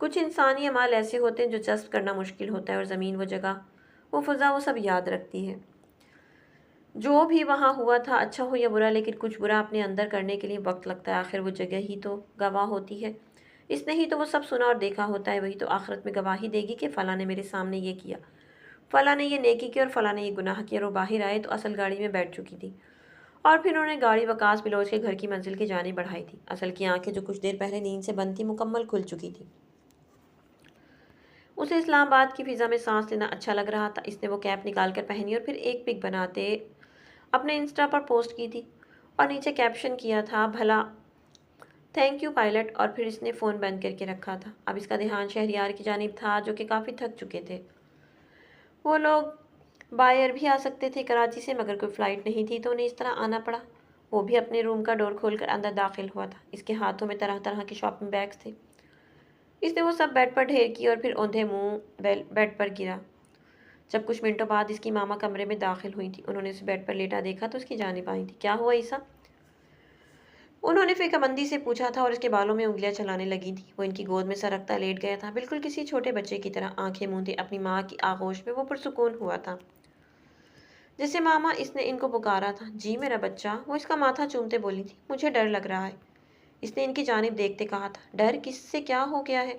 कुछ इंसानी अमाल ऐसे होते हैं जो जज्ब करना मुश्किल होता है, और ज़मीन वो जगह वो फ़ज़ा वो सब याद रखती है। जो भी वहाँ हुआ था, अच्छा हो या बुरा, लेकिन कुछ बुरा अपने अंदर करने के लिए वक्त लगता है। आखिर वो जगह ही तो गवाह होती है। इसने ही तो वो सब सुना और देखा होता है, वही तो आखिरत में गवाही देगी कि फ़लाँ ने मेरे सामने ये किया, फ़लाँ ने ये नेकी की और फ़लाँ ने ये गुनाह किया। और वो बाहर आए तो असल गाड़ी में बैठ चुकी थी, और फिर उन्होंने गाड़ी वकास बिलोच के घर की मंजिल की जानिब बढ़ाई थी। असल की आंखें जो कुछ देर पहले नींद से बंद थी, मुकम्मल खुल चुकी थी। उसे इस्लामाबाद की फ़िज़ा में सांस लेना अच्छा लग रहा था। इसने वो कैप निकाल कर पहनी और फिर एक पिक बनाते अपने इंस्टा पर पोस्ट की थी, और नीचे कैप्शन किया था, भला थैंक यू पायलट। और फिर इसने फ़ोन बंद करके रखा था। अब इसका ध्यान शहरयार की जानिब था, जो कि काफ़ी थक चुके थे। वो लोग बाहर भी आ सकते थे कराची से, मगर कोई फ़्लाइट नहीं थी तो उन्हें इस तरह आना पड़ा। वो भी अपने रूम का डोर खोलकर अंदर दाखिल हुआ था। इसके हाथों में तरह तरह के शॉपिंग बैग्स थे। इसने वो सब बेड पर ढेर किए और फिर औंधे मुंह बेड पर गिरा। जब कुछ मिनटों बाद इसकी मामा कमरे में दाखिल हुई थी, उन्होंने उसे बेड पर लेटा देखा तो उसकी जानिब आई थी। क्या हुआ ईसा? उन्होंने फिक्रमंदी से पूछा था और उसके बालों में उंगलियां चलाने लगी थी। वो इनकी गोद में सरकता लेट गया था, बिल्कुल किसी छोटे बच्चे की तरह आंखें मूंदे अपनी माँ की आगोश में वो पुरसुकून हुआ था। जैसे मामा इसने इनको पुकारा था। जी मेरा बच्चा, वो इसका माथा चूमते बोली थी। मुझे डर लग रहा है, इसने इनकी जानिब देखते कहा था। डर किससे? क्या हो गया है?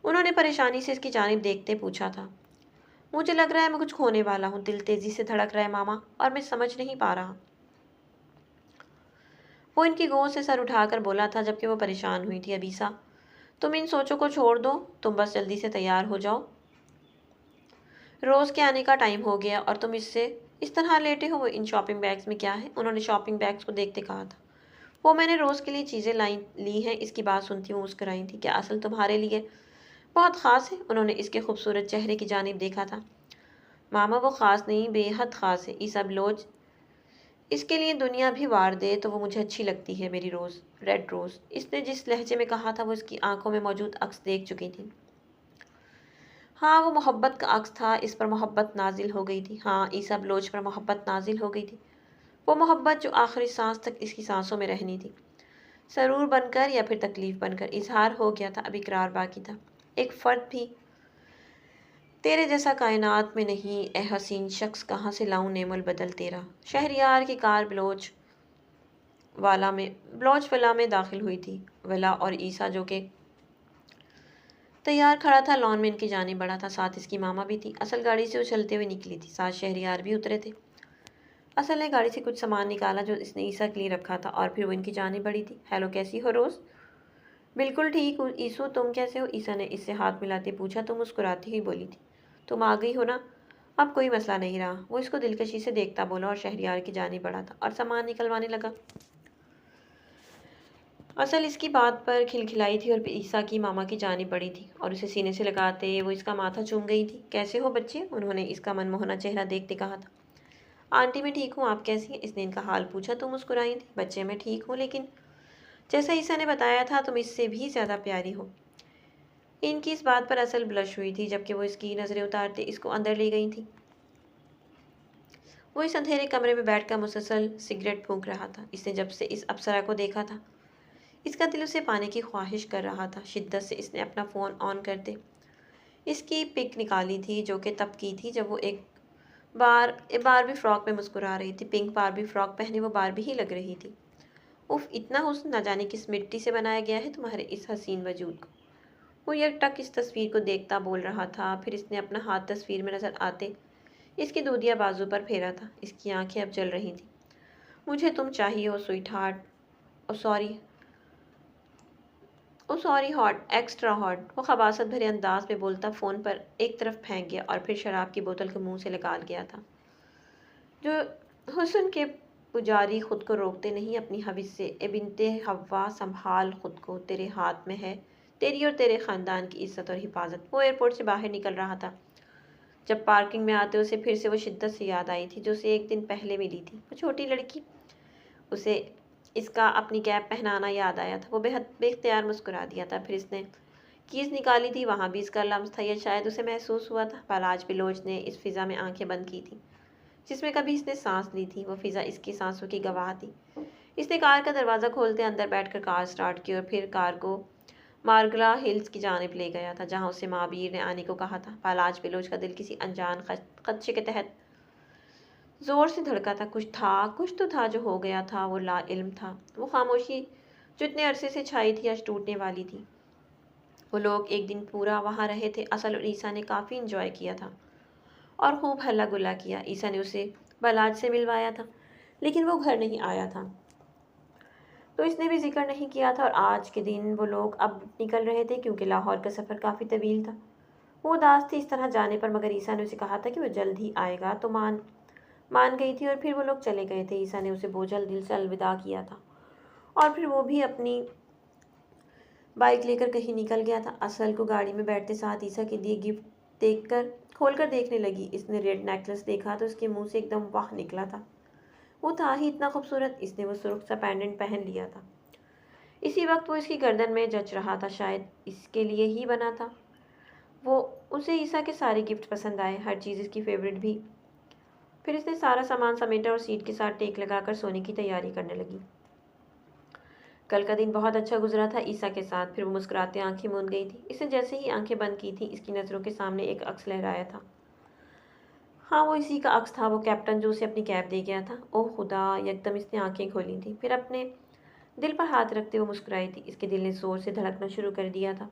उन्होंने परेशानी से इसकी जानिब देखते पूछा था। मुझे लग रहा है मैं कुछ खोने वाला हूँ, दिल तेजी से धड़क रहा है मामा, और मैं समझ नहीं पा रहा। वो इनकी गोद से सर उठाकर बोला था, जबकि वो परेशान हुई थी। अबीसा, तुम इन सोचों को छोड़ दो, तुम बस जल्दी से तैयार हो जाओ। रोज़ के आने का टाइम हो गया और तुम इससे इस तरह लेटे हो। इन शॉपिंग बैग्स में क्या है? उन्होंने शॉपिंग बैग्स को देखते कहा था। वो मैंने रोज़ के लिए चीज़ें ली हैं। इसकी बात सुनती वो मुस्कुराई थी। क्या असल तुम्हारे लिए बहुत ख़ास है? उन्होंने इसके खूबसूरत चेहरे की जानिब देखा था। मामा वो ख़ास नहीं, बेहद ख़ास है। ईसा बलोच इसके लिए दुनिया भी वार दे तो वो मुझे अच्छी लगती है, मेरी रोज़, रेड रोज़। इसने जिस लहजे में कहा था वो इसकी आंखों में मौजूद अक्स देख चुकी थी। हाँ, वो मोहब्बत का अक्स था। इस पर मोहब्बत नाजिल हो गई थी। हाँ, ईसा बलोच पर मोहब्बत नाजिल हो गई थी। वो मोहब्बत जो आखिरी सांस तक इसकी सांसों में रहनी थी। सरूर बनकर या फिर तकलीफ बनकर। इजहार हो गया था, अब इकरार बाकी था। एक फ़र्द भी तेरे जैसा कायनात में नहीं, ए हसीन शख्स, कहाँ से लाऊं नेमुल बदल तेरा। शहरियार की कार ब्लोच वाला में दाखिल हुई थी। वला और ईसा जो कि तैयार खड़ा था लॉन में इनकी जानिब बढ़ा था। साथ इसकी मामा भी थी। असल गाड़ी से वो चलते हुए निकली थी। साथ शहरियार भी उतरे थे। असल ने गाड़ी से कुछ सामान निकाला जो इसने ईसा के लिए रखा था, और फिर वो इनकी जानिब बढ़ी थी। हेलो, कैसी हो रोज़? बिल्कुल ठीक हूँ ईसू, तुम कैसे हो? ईसा ने इससे हाथ मिलाते पूछा तो मुस्कुराती हुई बोली थी, तुम आ गई हो ना, अब कोई मसला नहीं रहा। वो इसको दिलकशी से देखता बोला और शहरियार की जानिब बढ़ा था और सामान निकलवाने लगा। असल इसकी बात पर खिलखिलाई थी और फिर ईसा की मामा की जानी पड़ी थी और उसे सीने से लगाते वो इसका माथा चूम गई थी। कैसे हो बच्चे? उन्होंने इसका मनमोहना चेहरा देखते कहा था। आंटी मैं ठीक हूँ, आप कैसी हैं? इसने इनका हाल पूछा तो मुस्कुराई थी। बच्चे मैं ठीक हूँ, लेकिन जैसा ईसा ने बताया था तुम इससे भी ज़्यादा प्यारी हो। इनकी इस बात पर असल ब्लश हुई थी, जबकि वो इसकी नज़रें उतारते इसको अंदर ले गई थी। वो इस अंधेरे कमरे में बैठकर मुसलसल सिगरेट फूंक रहा था। इसने जब से इस अप्सरा को देखा था इसका दिल उसे पाने की ख्वाहिश कर रहा था। शिद्दत से इसने अपना फ़ोन ऑन करते इसकी पिक निकाली थी, जो कि तब की थी जब वो एक बारबी फ्रॉक में मुस्कुरा रही थी। पिंक बारबी फ्रॉक पहने वो बारबी ही लग रही थी। उफ, इतना हुस्न न जाने किस मिट्टी से बनाया गया है तुम्हारे इस हसीन वजूद को। वो यकटक इस तस्वीर को देखता बोल रहा था। फिर इसने अपना हाथ तस्वीर में नजर आते इसकी दूधिया बाजू पर फेरा था। इसकी आंखें अब जल रही थीं। मुझे तुम चाहिए हो स्वीट हार्ट। ओ सॉरी, ओ सॉरी हॉट, एक्स्ट्रा हॉट। वो खबासत भरे अंदाज में बोलता फ़ोन पर एक तरफ फेंक गया और फिर शराब की बोतल को मुंह से निकाल गया था। जो हुस्न के पुजारी खुद को रोकते नहीं अपनी हविस से। ए बिनते हव्वा, संभाल खुद को, तेरे हाथ में है तेरी और तेरे ख़ानदान की इज्जत और हिफाजत। वो एयरपोर्ट से बाहर निकल रहा था जब पार्किंग में आते उसे फिर से वो शिद्दत से याद आई थी जो उसे एक दिन पहले मिली थी। वो छोटी लड़की, उसे इसका अपनी कैप पहनाना याद आया था। वो बेहद बेख्तियार मुस्कुरा दिया था। फिर इसने कीज़ निकाली थी, वहाँ भी इसका लम्स था या शायद उसे महसूस हुआ था। बालाज बिलोच ने इस फिज़ा में आंखें बंद की थी जिसमें कभी इसने सांस ली थी। वो फिज़ा इसकी सांसों की गवाह थी। इसने कार का दरवाज़ा खोलते अंदर बैठकर कार स्टार्ट की और फिर कार को मार्गला हिल्स की जानिब ले गया था, जहाँ उसे महावीर ने आने को कहा था। बालाज बिलोच का दिल किसी अनजान खदशे के तहत जोर से धड़का था। कुछ तो था जो हो गया था। वो ला इल्म था। वो खामोशी जो इतने अरसे से छाई थी आज टूटने वाली थी। वो लोग एक दिन पूरा वहाँ रहे थे। असल और ईसा ने काफ़ी इंजॉय किया था और खूब हल्ला गुल्ला किया। ईसा ने उसे बलाज से मिलवाया था, लेकिन वो घर नहीं आया था तो इसने भी जिक्र नहीं किया था। और आज के दिन वो लोग अब निकल रहे थे क्योंकि लाहौर का सफ़र काफ़ी तवील था। वो उदास थी इस तरह जाने पर, मगर ईसा ने उसे कहा था कि वो जल्द ही आएगा तो मान गई थी और फिर वो लोग चले गए थे। ईसा ने उसे बोझल दिल से अलविदा किया था और फिर वो भी अपनी बाइक लेकर कहीं निकल गया था। असल को गाड़ी में बैठते साथ ईसा के दिए गिफ्ट देखकर खोलकर देखने लगी। इसने रेड नेकलेस देखा तो उसके मुंह से एकदम वाह निकला था। वो था ही इतना खूबसूरत। इसने वो सुर्ख सा पेंडेंट पहन लिया था। इसी वक्त वो इसकी गर्दन में जच रहा था, शायद इसके लिए ही बना था। वो उसे ईसा के सारे गिफ्ट पसंद आए, हर चीज़ इसकी फेवरेट भी। फिर इसने सारा सामान समेटा और सीट के साथ टेक लगाकर सोने की तैयारी करने लगी। कल का दिन बहुत अच्छा गुजरा था ईसा के साथ। फिर वो मुस्कुराते आंखें मूंद गई थी। इसने जैसे ही आंखें बंद की थी इसकी नज़रों के सामने एक अक्स लहराया था। हाँ, वो इसी का अक्स था, वो कैप्टन जो उसे अपनी कैब दे गया था। ओह खुदा! एकदम इसने आंखें खोली थी। फिर अपने दिल पर हाथ रखते हुए मुस्कुराई थी। इसके दिल ने जोर से धड़कना शुरू कर दिया था।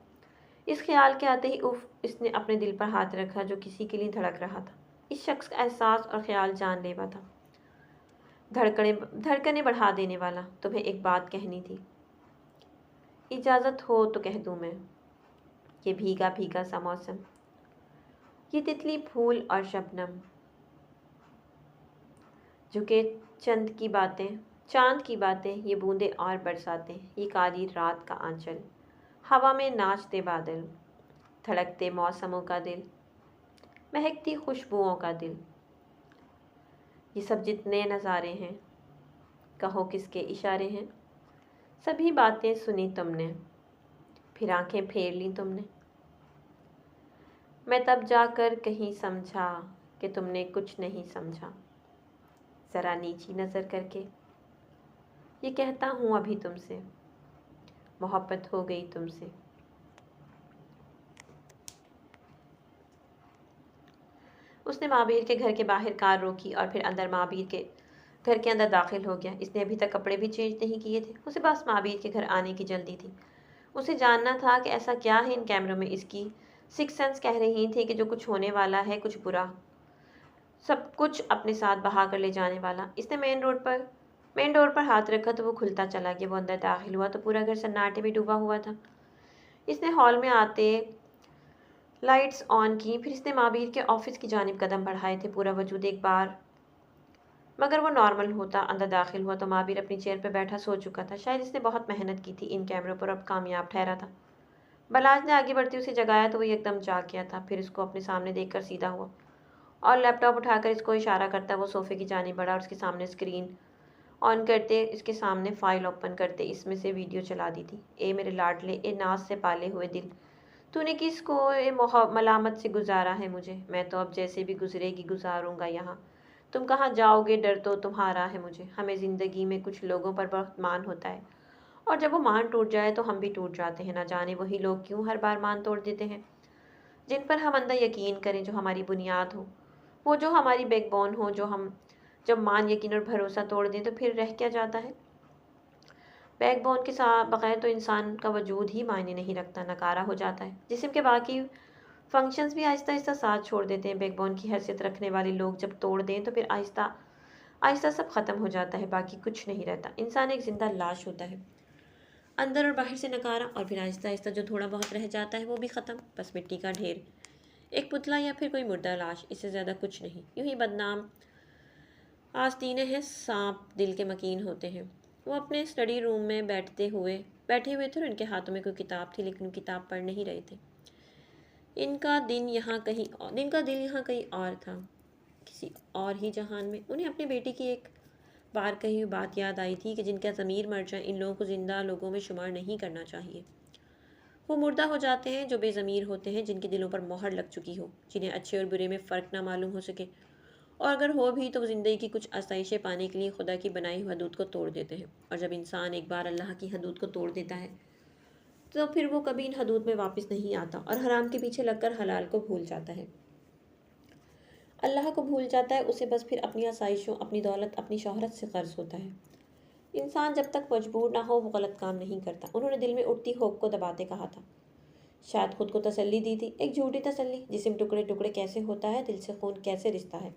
इस ख्याल के आते ही उफ, इसने अपने दिल पर हाथ रखा जो किसी के लिए धड़क रहा था। इस शख्स का एहसास और ख्याल जानलेवा था, धड़कने बढ़ा देने वाला। तुम्हें एक बात कहनी थी, इजाज़त हो तो कह दूँ मैं। ये भीगा भीगा सा मौसम, ये तितली फूल और शबनम, झुके चंद की बातें, चांद की बातें, ये बूंदें और बरसातें, ये काली रात का आंचल, हवा में नाचते बादल, धड़कते मौसमों का दिल, महकती खुशबुओं का दिल, ये सब जितने नज़ारे हैं, कहो किसके इशारे हैं। सभी बातें सुनी तुमने, फिर आंखें फेर ली तुमने। मैं तब जाकर कहीं समझा कि तुमने कुछ नहीं समझा। ज़रा नीची नज़र करके ये कहता हूँ अभी तुमसे, मोहब्बत हो गई तुमसे। उसने महावीर के घर के बाहर कार रोकी और फिर अंदर महावीर के घर के अंदर दाखिल हो गया। इसने अभी तक कपड़े भी चेंज नहीं किए थे। उसे बस महावीर के घर आने की जल्दी थी। उसे जानना था कि ऐसा क्या है इन कैमरों में। इसकी सिक्स सेंस कह रही थी कि जो कुछ होने वाला है, कुछ बुरा, सब कुछ अपने साथ बहा कर ले जाने वाला। इसने मेन डोर पर हाथ रखा तो वो खुलता चला गया। वो अंदर दाखिल हुआ तो पूरा घर सन्नाटे में डूबा हुआ था। इसने हॉल में आते लाइट्स ऑन की। फिर इसने महावीर के ऑफिस की जानिब कदम बढ़ाए थे। पूरा वजूद एक बार मगर वो नॉर्मल होता अंदर दाखिल हुआ तो महावीर अपनी चेयर पर बैठा सो चुका था। शायद इसने बहुत मेहनत की थी इन कैमरों पर, अब कामयाब ठहरा था। बलाज ने आगे बढ़ती उसे जगाया तो वो एकदम जाग गया था। फिर इसको अपने सामने देखकर सीधा हुआ और लैपटॉप उठाकर इसको इशारा करता वो सोफे की जानिब बढ़ा और उसके सामने स्क्रीन ऑन करते, इसके सामने फाइल ओपन करते इसमें से वीडियो चला दी थी। ए मेरे लाडले, ए नाज से पाले हुए दिल, तूने किसको ए मलामत से गुजारा है मुझे। मैं तो अब जैसे भी गुजरेगी गुजारूंगा यहाँ। तुम कहाँ जाओगे, डर तो तुम्हारा है मुझे। हमें ज़िंदगी में कुछ लोगों पर बहुत मान होता है और जब वो मान टूट जाए तो हम भी टूट जाते हैं। ना जाने वही लोग क्यों हर बार मान तोड़ देते हैं जिन पर हम अंदर यकीन करें, जो हमारी बुनियाद हो, वो जो हमारी बैकबोन हो। जो हम जब मान, यकीन और भरोसा तोड़ दें तो फिर रह क्या जाता है। बैकबोन के साथ बगैर तो इंसान का वजूद ही मायने नहीं रखता, नकारा हो जाता है। जिस्म के बाकी फंक्शंस भी आहिस्ता आहिस्ता साथ छोड़ देते हैं। बैकबोन की हैसियत रखने वाले लोग जब तोड़ दें तो फिर आहिस्ता आहिस्ता सब खत्म हो जाता है, बाकी कुछ नहीं रहता। इंसान एक जिंदा लाश होता है, अंदर और बाहर से नकारा, और फिर आहिस्ता आहिस्ता जो थोड़ा बहुत रह जाता है वो भी ख़त्म, बस मिट्टी का ढेर, एक पुतला या फिर कोई मुर्दा लाश, इससे ज़्यादा कुछ नहीं। यूं ही बदनाम आस्तीने हैं, सांप दिल के मकीन होते हैं। वो अपने स्टडी रूम में बैठे हुए थे और उनके हाथों में कोई किताब थी, लेकिन वो किताब पढ़ नहीं रहे थे। इनका दिल यहाँ कहीं और था, किसी और ही जहान में। उन्हें अपनी बेटी की एक बार कही हुई बात याद आई थी कि जिनका ज़मीर मर जाए, इन लोगों को ज़िंदा लोगों में शुमार नहीं करना चाहिए। वो मुर्दा हो जाते हैं जो बेज़मीर होते हैं, जिनके दिलों पर मोहर लग चुकी हो, जिन्हें अच्छे और बुरे में फ़र्क ना मालूम हो सके, और अगर हो भी तो वो ज़िंदगी की कुछ आसाइशें पाने के लिए खुदा की बनाई हुई हदूद को तोड़ देते हैं। और जब इंसान एक बार अल्लाह की हदूद को तोड़ देता है तो फिर वो कभी इन हदूद में वापस नहीं आता और हराम के पीछे लगकर हलाल को भूल जाता है, अल्लाह को भूल जाता है। उसे बस फिर अपनी आसाइशों, अपनी दौलत, अपनी शोहरत से कर्ज होता है। इंसान जब तक मजबूर ना हो वो गलत काम नहीं करता। उन्होंने दिल में उठती होप को दबाते कहा था, शायद खुद को तसल्ली दी थी, एक झूठी तसल्ली। जिस्म टुकड़े टुकड़े कैसे होता है, दिल से खून कैसे रिश्ता है।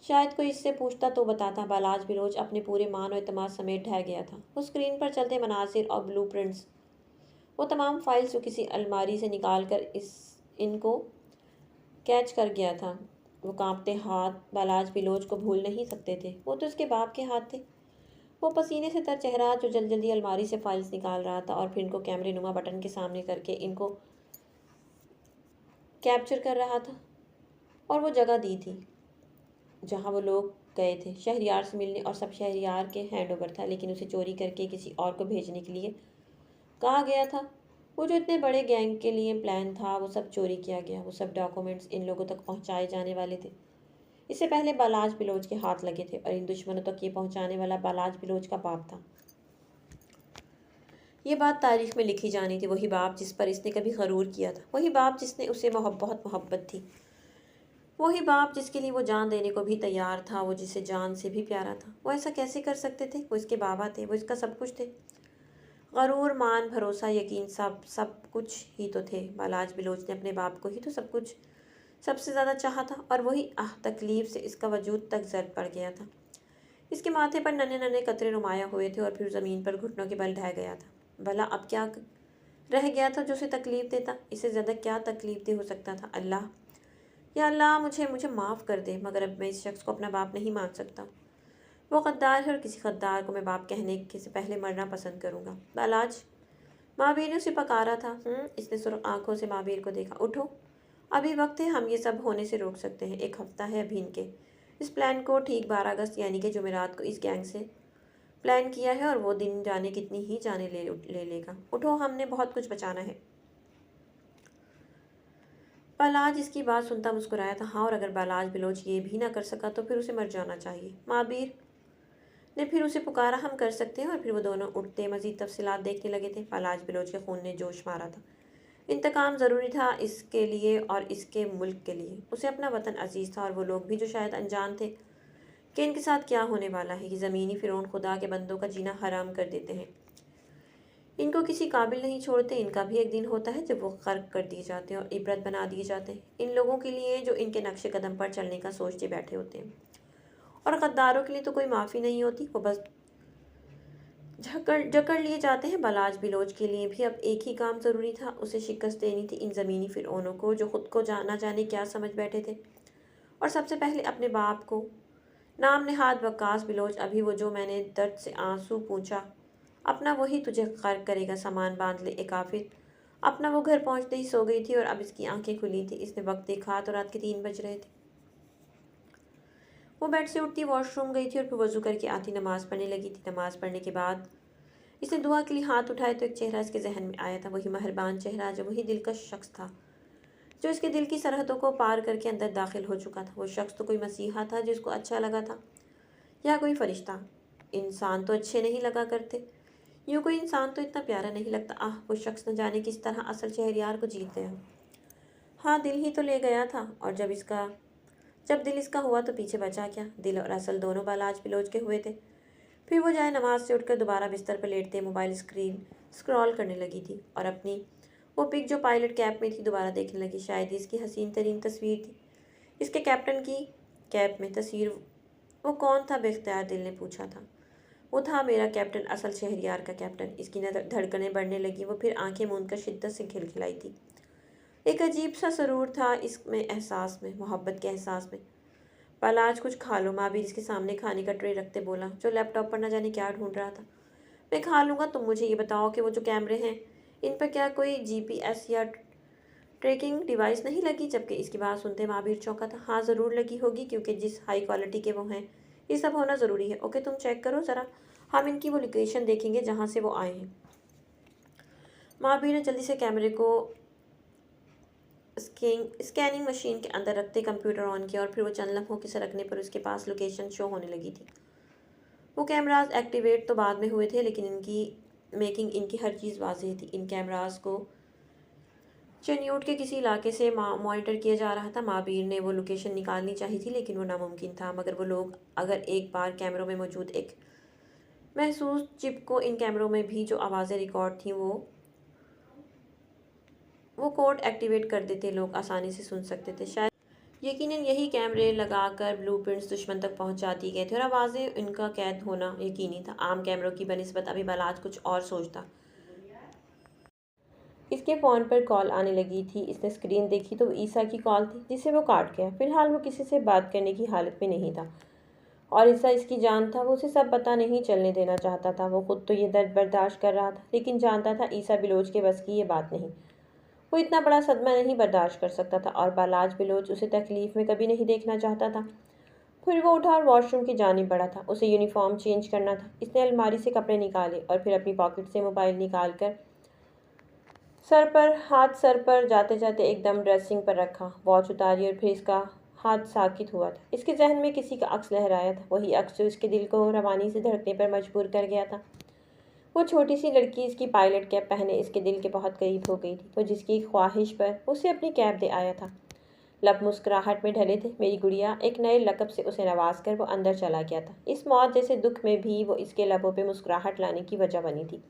शायद कोई इससे पूछता तो बताता। बालाज बिलोच अपने पूरे मान और एतमाद समेत ढह गया था। वो स्क्रीन पर चलते मनासिर और ब्लू प्रिंट्स, वो तमाम फाइल्स जो किसी अलमारी से निकाल कर इनको कैच कर गया था। वो कांपते हाथ बालाज बिलोच को भूल नहीं सकते थे, वो तो उसके बाप के हाथ थे। वो पसीने से तर चेहरा जो जल्दी जल्दी अलमारी से फाइल्स निकाल रहा था और फिर इनको कैमरे नुमा बटन के सामने करके इनको कैप्चर कर रहा था। और वो जगह दी थी जहाँ वो लोग गए थे शहरियार से मिलने, और सब शहरियार के हैंड ओवर था, लेकिन उसे चोरी करके किसी और को भेजने के लिए कहा गया था। वो जो इतने बड़े गैंग के लिए प्लान था वो सब चोरी किया गया। वो सब डॉक्यूमेंट्स इन लोगों तक पहुंचाए जाने वाले थे। इससे पहले बालाज बिलोच के हाथ लगे थे, और इन दुश्मनों तक ये पहुंचाने वाला बालाज बिलोच का बाप था। ये बात तारीख में लिखी जानी थी। वही बाप जिस पर इसने कभी गरूर किया था, वही बाप जिसने उसे बहुत मोहब्बत थी, वही बाप जिसके लिए वो जान देने को भी तैयार था, वो जिसे जान से भी प्यारा था। वो ऐसा कैसे कर सकते थे? वो इसके बाबा थे, वो इसका सब कुछ थे। गरूर, मान, भरोसा, यकीन, सब कुछ ही तो थे। बालाज बिलोच ने अपने बाप को ही तो सब कुछ सबसे ज़्यादा चाहा था, और वही तकलीफ से इसका वजूद तक जर्द पड़ गया था। इसके माथे पर नन्हे नन्हे कतरे नुमाया हुए थे और फिर ज़मीन पर घुटनों के बल ढह गया था। भला अब क्या रह गया था जो उसे तकलीफ देता? इससे ज़्यादा क्या तकलीफ दे हो सकता था? अल्लाह, या अल्लाह, मुझे मुझे माफ़ कर दे, मगर अब मैं इस शख्स को अपना बाप नहीं मान सकता। वो गद्दार है और किसी गद्दार को मैं बाप कहने के से पहले मरना पसंद करूँगा। बालाज, महावीर ने उसे पकारा था। इसने सुर्ख आंखों से महावीर को देखा। उठो, अभी वक्त है, हम ये सब होने से रोक सकते हैं। एक हफ्ता है अभी इनके इस प्लान को। ठीक 12 अगस्त यानी कि जुमेरात को इस गैंग से प्लान किया है, और वो दिन जाने कितनी ही जाने ले लेगा। उठो, हमने बहुत कुछ बचाना है। बालाज इसकी बात सुनता मुस्कुराया था। हाँ, और अगर बालाज बिलोच ये भी ना कर सका तो फिर उसे मर जाना चाहिए। महावीर ने फिर उसे पुकारा। हम कर सकते हैं। और फिर वो दोनों उठते मजीद तफसीलात देखने लगे थे। बालाज बिलोच के खून ने जोश मारा था। इंतकाम ज़रूरी था, इसके लिए और इसके मुल्क के लिए। उसे अपना वतन अजीज़ था, और वो लोग भी जो शायद अनजान थे कि इनके साथ क्या होने वाला है। कि ज़मीनी फ़िरौन खुदा के बंदों का जीना हराम कर देते हैं, इनको किसी काबिल नहीं छोड़ते। इनका भी एक दिन होता है जब वो गर्क कर दिए जाते हैं और इबरत बना दिए जाते हैं इन लोगों के लिए जो इनके नक्शे कदम पर चलने का सोचते बैठे होते हैं। और गद्दारों के लिए तो कोई माफ़ी नहीं होती, वो बस जकड़ लिए जाते हैं। बालाज बिलोच के लिए भी अब एक ही काम ज़रूरी था, उसे शिकस्त देनी थी इन ज़मीनी फ़िरौनों को जो ख़ुद को जाना जाने क्या समझ बैठे थे, और सबसे पहले अपने बाप को। नाम नेहाद वक्कास बिलोच, अभी वो जो मैंने दर्द से आंसू पूछा, अपना वही तुझे गर्क करेगा, सामान बांध ले ए काफिर। अपना वो घर पहुंचते ही सो गई थी और अब इसकी आंखें खुली थी। इसने वक्त देखा तो रात के 3 बज रहे थे। वो बेड से उठती वॉशरूम गई थी और फिर वजू करके आती नमाज पढ़ने लगी थी। नमाज पढ़ने के बाद इसने दुआ के लिए हाथ उठाए तो एक चेहरा इसके जहन में आया था, वही मेहरबान चेहरा जो वही दिलकश शख्स था जो इसके दिल की सरहदों को पार करके अंदर दाखिल हो चुका था। वो शख्स तो कोई मसीहा था जिसको अच्छा लगा था, या कोई फरिश्ता। इंसान तो अच्छे नहीं लगा करते, यूँ कोई इंसान तो इतना प्यारा नहीं लगता। आह, वो शख्स न जाने किस तरह असल शहरियार को जीत गया। हाँ, दिल ही तो ले गया था, और जब दिल इसका हुआ तो पीछे बचा क्या। दिल और असल दोनों बालाज बिलोच के हुए थे। फिर वो जाए नमाज से उठकर दोबारा बिस्तर पर लेटते मोबाइल स्क्रीन स्क्रॉल करने लगी थी और अपनी वो पिक जो पायलट कैप में थी दोबारा देखने लगी। शायद ही इसकी हसीन तरीन तस्वीर थी। इसके कैप्टन की कैप में तस्वीर। वो कौन था? बेख्तियार दिल ने पूछा था। वो था मेरा कैप्टन, असल शहरियार का कैप्टन। इसकी धड़कनें बढ़ने लगी। वो फिर आंखें मूंद कर शिद्दत से खिलखिलाई थी। एक अजीब सा सरूर था इसमें, एहसास में, मोहब्बत के एहसास में। पल आज कुछ खा लो, माँ भी इसके सामने खाने का ट्रे रखते बोला, जो लैपटॉप पर न जाने क्या ढूंढ रहा था। मैं खा लूँगा, तुम मुझे ये बताओ कि वो जो कैमरे हैं इन पर क्या कोई जीपीएस या ट्रैकिंग डिवाइस नहीं लगी? जबकि इसकी बात सुनते महावीर चौंका था। हाँ, ज़रूर लगी होगी, क्योंकि जिस हाई क्वालिटी के वो हैं ये सब होना ज़रूरी है। ओके, तुम चेक करो ज़रा, हम इनकी वो लोकेशन देखेंगे जहाँ से वो आए हैं। महावीर ने जल्दी से कैमरे को स्कैनिंग मशीन के अंदर रखते कंप्यूटर ऑन किया और फिर वो चंद लम्हों के सरकने पर उसके पास लोकेशन शो होने लगी थी। वो कैमराज एक्टिवेट तो बाद में हुए थे, लेकिन इनकी हर चीज़ वाज़ेह थी। इन कैमराज को चन्यूट के किसी इलाके से मॉनिटर किया जा रहा था। महावीर ने वो लोकेशन निकालनी चाहिए थी, लेकिन वो नामुमकिन था। मगर वो लोग अगर एक बार कैमरों में मौजूद एक महसूस चिप को इन कैमरों में भी जो आवाज़ें रिकॉर्ड थीं वो कोड एक्टिवेट कर देते, लोग आसानी से सुन सकते थे। शायद यकीनन यही कैमरे लगाकर ब्लूप्रिंट्स दुश्मन तक पहुंचा दिए गए थे और आवाज़ें इनका कैद होना यकीनी था। आम कैमरों की बनिस्बत अभी बालाज कुछ और सोचता। इसके फ़ोन पर कॉल आने लगी थी। इसने स्क्रीन देखी तो ईसा की कॉल थी, जिसे वो काट गया। फिलहाल वो किसी से बात करने की हालत में नहीं था और ईसा इसकी जान था। वो उसे सब पता नहीं चलने देना चाहता था। वो खुद तो ये दर्द बर्दाश्त कर रहा था, लेकिन जानता था ईसा बिलोच के बस की ये बात नहीं। वो इतना बड़ा सदमा नहीं बर्दाश्त कर सकता था और बालाज बिलोच उसे तकलीफ में कभी नहीं देखना चाहता था। फिर वो उठा और वॉशरूम की जानिब बढ़ा था। उसे यूनिफॉर्म चेंज करना था। इसने अलमारी से कपड़े निकाले और फिर अपनी पॉकेट से मोबाइल निकाल कर सर पर जाते जाते एकदम ड्रेसिंग पर रखा, वॉच उतारी और फिर इसका हाथ साकित हुआ था। इसके जहन में किसी का अक्स लहराया था, वही अक्स जो इसके दिल को रवानी से धड़कने पर मजबूर कर गया था। वो छोटी सी लड़की इसकी पायलट कैप पहने इसके दिल के बहुत करीब हो गई थी। वो जिसकी ख्वाहिश पर उसे अपनी कैप दे आया था। लब मुस्कुराहट में ढले थे। मेरी गुड़िया, एक नए लक़ब से उसे नवाज कर वो अंदर चला गया था। इस मौत जैसे दुख में भी वो इसके लबों पे मुस्कुराहट लाने की वजह बनी थी।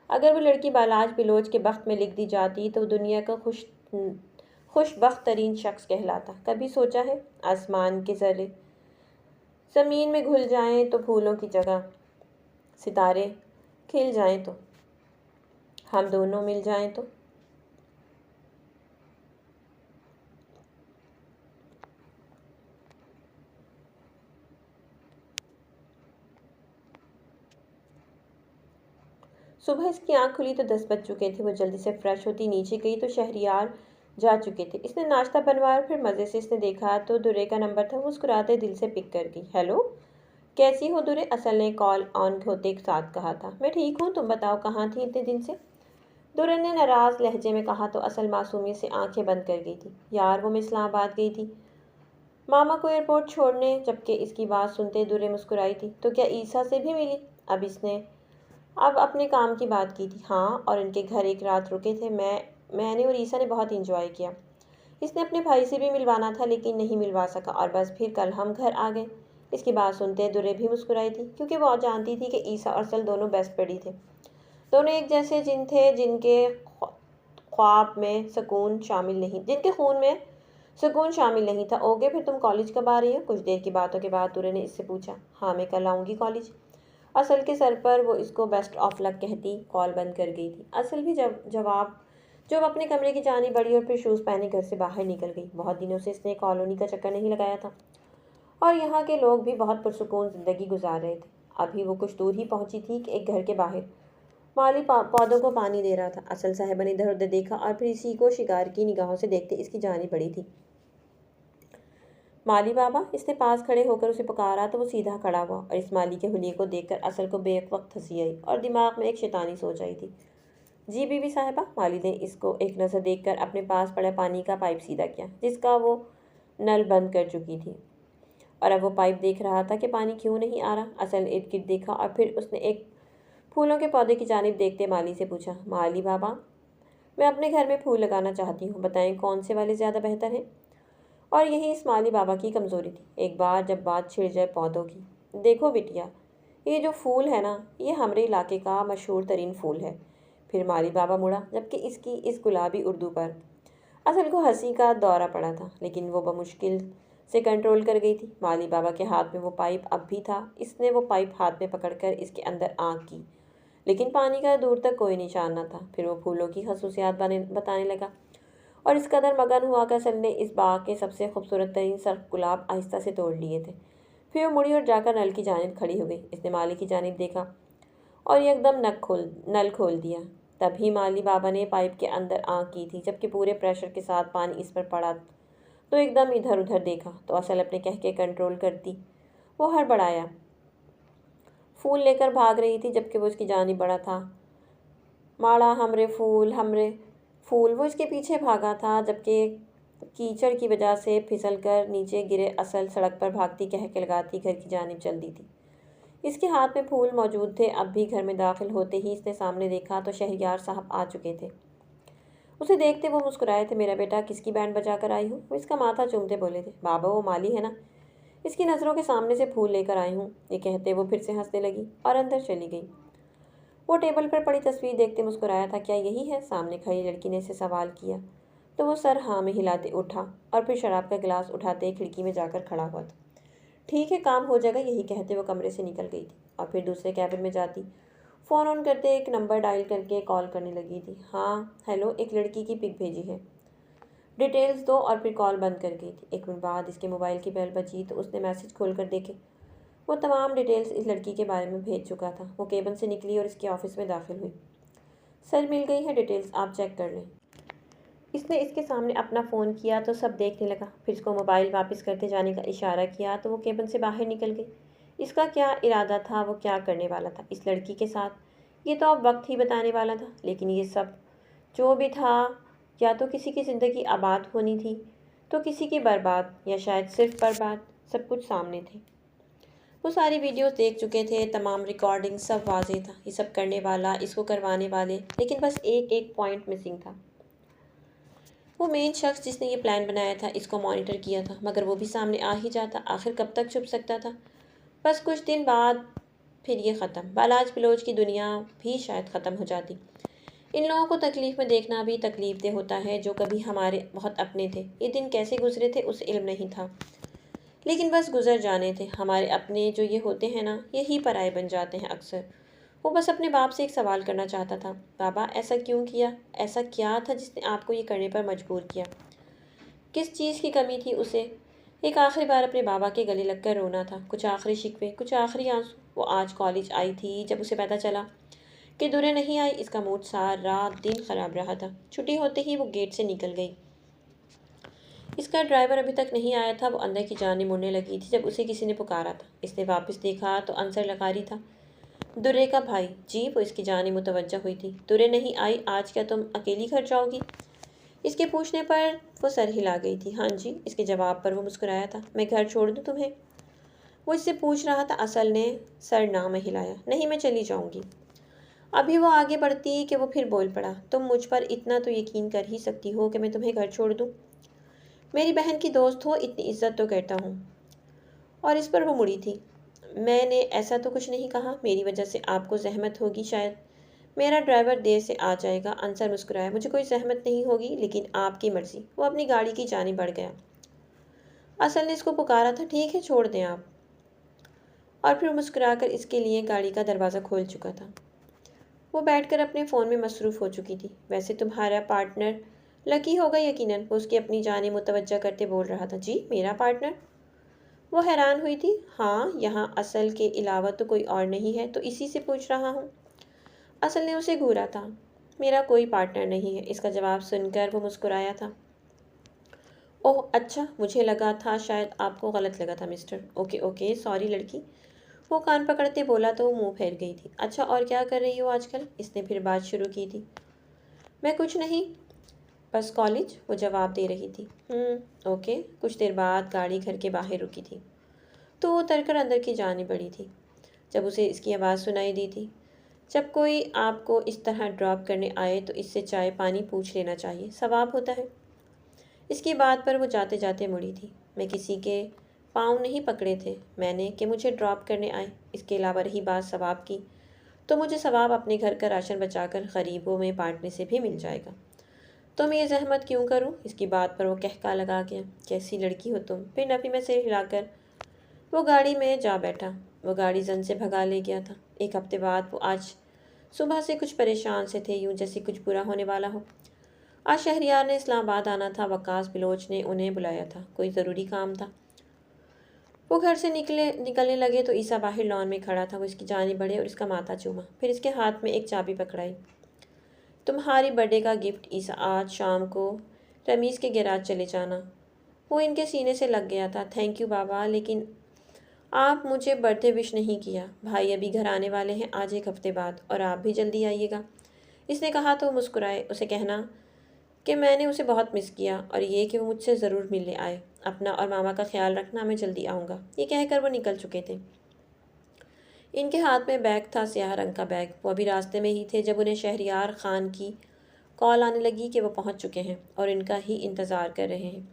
अगर वो लड़की बालाज बिलोच के बख्त में लिख दी जाती तो दुनिया का खुशबख्त तरीन शख्स कहलाता। कभी सोचा है आसमान के ज़रे ज़मीन में घुल जाएं तो फूलों की जगह सितारे खिल जाएं, तो हम दोनों मिल जाएं तो। सुबह इसकी आंख खुली तो 10 बज चुके थे। वो जल्दी से फ्रेश होती नीचे गई तो शहरियार जा चुके थे। इसने नाश्ता बनवाया और फिर मज़े से इसने देखा तो दुरे का नंबर था। वो मुस्कुराते दिल से पिक कर गई। हेलो, कैसी हो दुरे? असल ने कॉल ऑन होते के साथ कहा था। मैं ठीक हूँ, तुम बताओ कहाँ थी इतने दिन से? दुरे ने नाराज़ लहजे में कहा तो असल मासूमियत से आंखें बंद कर गई थी। यार, वो मैं इस्लामाबाद गई थी मामा को एयरपोर्ट छोड़ने। जबकि इसकी बात सुनते दुरे मुस्कुराई थी। तो क्या ईसा से भी मिली? अब अपने काम की बात की थी। हाँ, और इनके घर एक रात रुके थे। मैंने और ईसा ने बहुत इंजॉय किया। इसने अपने भाई से भी मिलवाना था लेकिन नहीं मिलवा सका और बस फिर कल हम घर आ गए। इसकी बात सुनते दुरे भी मुस्कुराई थी, क्योंकि वो जानती थी कि ईसा और असल दोनों बेस्ट बडी थे। दोनों एक जैसे जिन थे जिनके ख्वाब में सुकून शामिल नहीं जिनके खून में सुकून शामिल नहीं था। ओके, फिर तुम कॉलेज कब आ रही हो? कुछ देर की बातों के बाद दुरे ने इससे पूछा। हाँ, मैं कल आऊँगी कॉलेज। असल के सर पर वो इसको बेस्ट ऑफ लक कहती कॉल बंद कर गई थी। असल भी जब अपने कमरे की जानी बढ़ी और फिर शूज़ पहने घर से बाहर निकल गई। बहुत दिनों से इसने कॉलोनी का चक्कर नहीं लगाया था और यहाँ के लोग भी बहुत पुरसुकून ज़िंदगी गुजार रहे थे। अभी वो कुछ दूर ही पहुंची थी कि एक घर के बाहर माली पौधों को पानी दे रहा था। असल साहिबा ने इधर उधर देखा और फिर इसी को शिकार की निगाहों से देखते इसकी जानी पड़ी थी। माली बाबा, इसने पास खड़े होकर उसे पुकारा तो वो सीधा खड़ा हुआ और इस माली के हुलिये को देखकर असल को बेवक्त हंसी आई और दिमाग में एक शैतानी सोच आई थी। जी बीबी साहिबा, माली ने इसको एक नज़र देखकर अपने पास पड़ा पानी का पाइप सीधा किया, जिसका वो नल बंद कर चुकी थी। और अब वो पाइप देख रहा था कि पानी क्यों नहीं आ रहा। असल ने इर्द गिर्द देखा और फिर उसने एक फूलों के पौधे की जानिब देखते माली से पूछा, माली बाबा, मैं अपने घर में फूल लगाना चाहती हूँ, बताएं कौन से वाले ज़्यादा बेहतर हैं। और यही इस माली बाबा की कमज़ोरी थी, एक बार जब बात छिड़ जाए पौधों की। देखो बिटिया, ये जो फूल है ना, ये हमारे इलाके का मशहूर तरीन फूल है। फिर माली बाबा मुड़ा, जबकि इसकी इस गुलाबी उर्दू पर असल को हंसी का दौरा पड़ा था, लेकिन वो बमुश्किल से कंट्रोल कर गई थी। माली बाबा के हाथ में वो पाइप अब भी था। इसने वो पाइप हाथ में पकड़कर इसके अंदर आँख की, लेकिन पानी का दूर तक कोई निशान न था। फिर वो फूलों की खसूसियात बताने लगा और इस कदर मगन हुआ कि असल ने इस बाग के सबसे खूबसूरत तरीन सर्फ गुलाब आहिस्ता से तोड़ लिए थे। फिर वो मुड़ी और जाकर नल की जानिब खड़ी हो गई। इसने माली की जानिब देखा और एकदम नल खोल दिया। तभी माली बाबा ने पाइप के अंदर आँख की थी, जबकि पूरे प्रेशर के साथ पानी इस पर पड़ा तो एकदम इधर उधर देखा तो असल अपने कह के कंट्रोल करती वो हड़बड़ाया फूल लेकर भाग रही थी, जबकि वो उसकी जानिब बढ़ा था। माड़ा हमरे फूल वो इसके पीछे भागा था, जबकि कीचड़ की वजह से फिसल कर नीचे गिरे असल सड़क पर भागती कह के लगाती घर की जानिब चल दी थी। इसके हाथ में फूल मौजूद थे। अब भी घर में दाखिल होते ही इसने सामने देखा तो शहरयार साहब आ चुके थे। उसे देखते वो मुस्कुराए थे। मेरा बेटा, किसकी बैंड बजा कर आई हूँ? वो इसका माथा चूमते बोले थे। बाबा, वो माली है ना, इसकी नज़रों के सामने से फूल लेकर आई हूँ। ये कहते वो फिर से हंसने लगी और अंदर चली गई। वो टेबल पर पड़ी तस्वीर देखते मुस्कुराया था। क्या यही है? सामने खड़ी लड़की ने इसे सवाल किया तो वो सर हाँ में हिलाते उठा और फिर शराब का गिलास उठाते खिड़की में जाकर खड़ा हुआ था। ठीक है, काम हो जाएगा। यही कहते वो कमरे से निकल गई थी और फिर दूसरे कैबिन में जाती फ़ोन ऑन करते एक नंबर डायल करके कॉल करने लगी थी। हाँ हेलो, एक लड़की की पिक भेजी है, डिटेल्स दो। और फिर कॉल बंद कर गई थी। 1 मिनट बाद इसके मोबाइल की बेल बजी तो उसने मैसेज खोल कर देखे। वो तमाम डिटेल्स इस लड़की के बारे में भेज चुका था। वो केबिन से निकली और इसके ऑफिस में दाखिल हुई। सर, मिल गई है डिटेल्स, आप चेक कर लें। इसने इसके सामने अपना फ़ोन किया तो सब देखने लगा। फिर इसको मोबाइल वापस करते जाने का इशारा किया तो वो केबिन से बाहर निकल गई। इसका क्या इरादा था, वो क्या करने वाला था इस लड़की के साथ, ये तो अब वक्त ही बताने वाला था। लेकिन ये सब जो भी था, या तो किसी की ज़िंदगी आबाद होनी थी तो किसी की बर्बाद, या शायद सिर्फ बर्बाद। सब कुछ सामने थे। वो सारी वीडियोस देख चुके थे, तमाम रिकॉर्डिंग, सब वाज़ेह था। ये सब करने वाला, इसको करवाने वाले, लेकिन बस एक एक पॉइंट मिसिंग था। वो मेन शख्स जिसने ये प्लान बनाया था, इसको मॉनिटर किया था, मगर वो भी सामने आ ही जाता। आखिर कब तक छुप सकता था? बस कुछ दिन बाद फिर ये ख़त्म। बालाज पिलोज की दुनिया भी शायद ख़त्म हो जाती। इन लोगों को तकलीफ़ में देखना भी तकलीफ दे होता है, जो कभी हमारे बहुत अपने थे। ये दिन कैसे गुजरे थे उसे इल्म नहीं था, लेकिन बस गुजर जाने थे। हमारे अपने जो ये होते हैं ना, यही पराए बन जाते हैं अक्सर। वो बस अपने बाप से एक सवाल करना चाहता था। बाबा, ऐसा क्यों किया? ऐसा क्या था जिसने आपको ये करने पर मजबूर किया? किस चीज़ की कमी थी उसे? एक आखिरी बार अपने बाबा के गले लगकर रोना था। कुछ आखिरी शिकवे, कुछ आखिरी आंसू। वो आज कॉलेज आई थी जब उसे पता चला कि दुरे नहीं आई। इसका मूड सारा दिन ख़राब रहा था। छुट्टी होते ही वो गेट से निकल गई। इसका ड्राइवर अभी तक नहीं आया था। वो अंदर की जानिब मुड़ने लगी थी जब उसे किसी ने पुकारा था। इसने वापस देखा तो अंसर लकारी था, दुर्रे का भाई। जी, वो इसकी जानिब मुतवज्जा हुई थी। दुर्रे नहीं आई, आज क्या तुम अकेली घर जाओगी? इसके पूछने पर वो सर हिला गई थी। हाँ जी। इसके जवाब पर वो मुस्कुराया था। मैं घर छोड़ दूँ तुम्हें? वो इससे पूछ रहा था। असल ने सर ना में हिलाया। नहीं, मैं चली जाऊँगी। अभी वो आगे बढ़ती कि वो फिर बोल पड़ा। तुम मुझ पर इतना तो यकीन कर ही सकती हो कि मैं तुम्हें घर छोड़ दूँ? मेरी बहन की दोस्त हो, इतनी इज्जत तो करता हूँ। और इस पर वो मुड़ी थी। मैंने ऐसा तो कुछ नहीं कहा। मेरी वजह से आपको जहमत होगी शायद। मेरा ड्राइवर देर से आ जाएगा। अंसर मुस्कुराया। मुझे कोई जहमत नहीं होगी, लेकिन आपकी मर्ज़ी। वो अपनी गाड़ी की जानिब बढ़ गया। असल ने इसको पुकारा था। ठीक है, छोड़ दें आप। और फिर मुस्कुराकर इसके लिए गाड़ी का दरवाज़ा खोल चुका था। वो बैठकर अपने फ़ोन में मसरूफ़ हो चुकी थी। वैसे तुम्हारा पार्टनर लकी होगा यकीनन, वो उसकी अपनी जानिब मुतवज्जा करते बोल रहा था। जी, मेरा पार्टनर? वो हैरान हुई थी। हाँ, यहाँ असल के अलावा तो कोई और नहीं है, तो इसी से पूछ रहा हूँ। असल ने उसे घूरा था। मेरा कोई पार्टनर नहीं है। इसका जवाब सुनकर वो मुस्कुराया था। ओह अच्छा, मुझे लगा था शायद आपको गलत लगा था मिस्टर। ओके ओके, सॉरी लड़की। वो कान पकड़ते बोला तो वो मुंह फेर गई थी। अच्छा, और क्या कर रही हो आजकल? इसने फिर बात शुरू की थी। मैं कुछ नहीं, बस कॉलेज, वो जवाब दे रही थी। ओके। कुछ देर बाद गाड़ी घर के बाहर रुकी थी, तो वो उतरकर अंदर की जाने पड़ी थी जब उसे इसकी आवाज़ सुनाई दी थी। जब कोई आपको इस तरह ड्रॉप करने आए तो इससे चाय पानी पूछ लेना चाहिए, सवाब होता है। इसकी बात पर वो जाते जाते मुड़ी थी। मैं किसी के पाँव नहीं पकड़े थे, मैंने कि मुझे ड्रॉप करने आए। इसके अलावा रही बात सवाब की, तो मुझे सवाब अपने घर का राशन बचाकर गरीबों में बांटने से भी मिल जाएगा। तो मैं ये जहमत क्यों करूं? इसकी बात पर वो कहका लगा गया। कैसी लड़की हो तुम? फिर नफ़ी में सिर हिलाकर वो गाड़ी में जा बैठा। वो गाड़ी जन से भगा ले गया था। एक हफ्ते बाद वो आज सुबह से कुछ परेशान से थे, यूं जैसे कुछ बुरा होने वाला हो। आज शहरियार ने इस्लामाबाद आना था। वकास बिलोच ने उन्हें बुलाया था, कोई ज़रूरी काम था। वो घर से निकलने लगे तो ईसा बाहर लॉन में खड़ा था। वो इसकी जानिब बढ़े और इसका माथा चूमा, फिर इसके हाथ में एक चाबी पकड़ाई। तुम्हारी बर्थडे का गिफ्ट ईसा, आज शाम को रमीज़ के गैराज चले जाना। वो इनके सीने से लग गया था। थैंक यू बाबा, लेकिन आप मुझे बर्थडे विश नहीं किया। भाई अभी घर आने वाले हैं, आज एक हफ्ते बाद, और आप भी जल्दी आइएगा। इसने कहा तो मुस्कुराए। उसे कहना कि मैंने उसे बहुत मिस किया और ये कि वो मुझसे ज़रूर मिलने आए। अपना और मामा का ख्याल रखना, मैं जल्दी आऊँगा। ये कहकर वो निकल चुके थे। इनके हाथ में बैग था, स्याह रंग का बैग। वो अभी रास्ते में ही थे जब उन्हें शहरियार खान की कॉल आने लगी कि वो पहुंच चुके हैं और इनका ही इंतज़ार कर रहे हैं।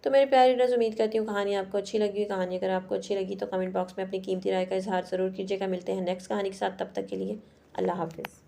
तो मेरे प्यारे रीडर्स, उम्मीद करती हूँ कहानी आपको अच्छी लगी। कहानी अगर आपको अच्छी लगी तो कमेंट बॉक्स में अपनी कीमती राय का इजहार ज़रूर कीजिएगा। मिलते हैं नेक्स्ट कहानी के साथ, तब तक के लिए अल्लाह हाफिज़।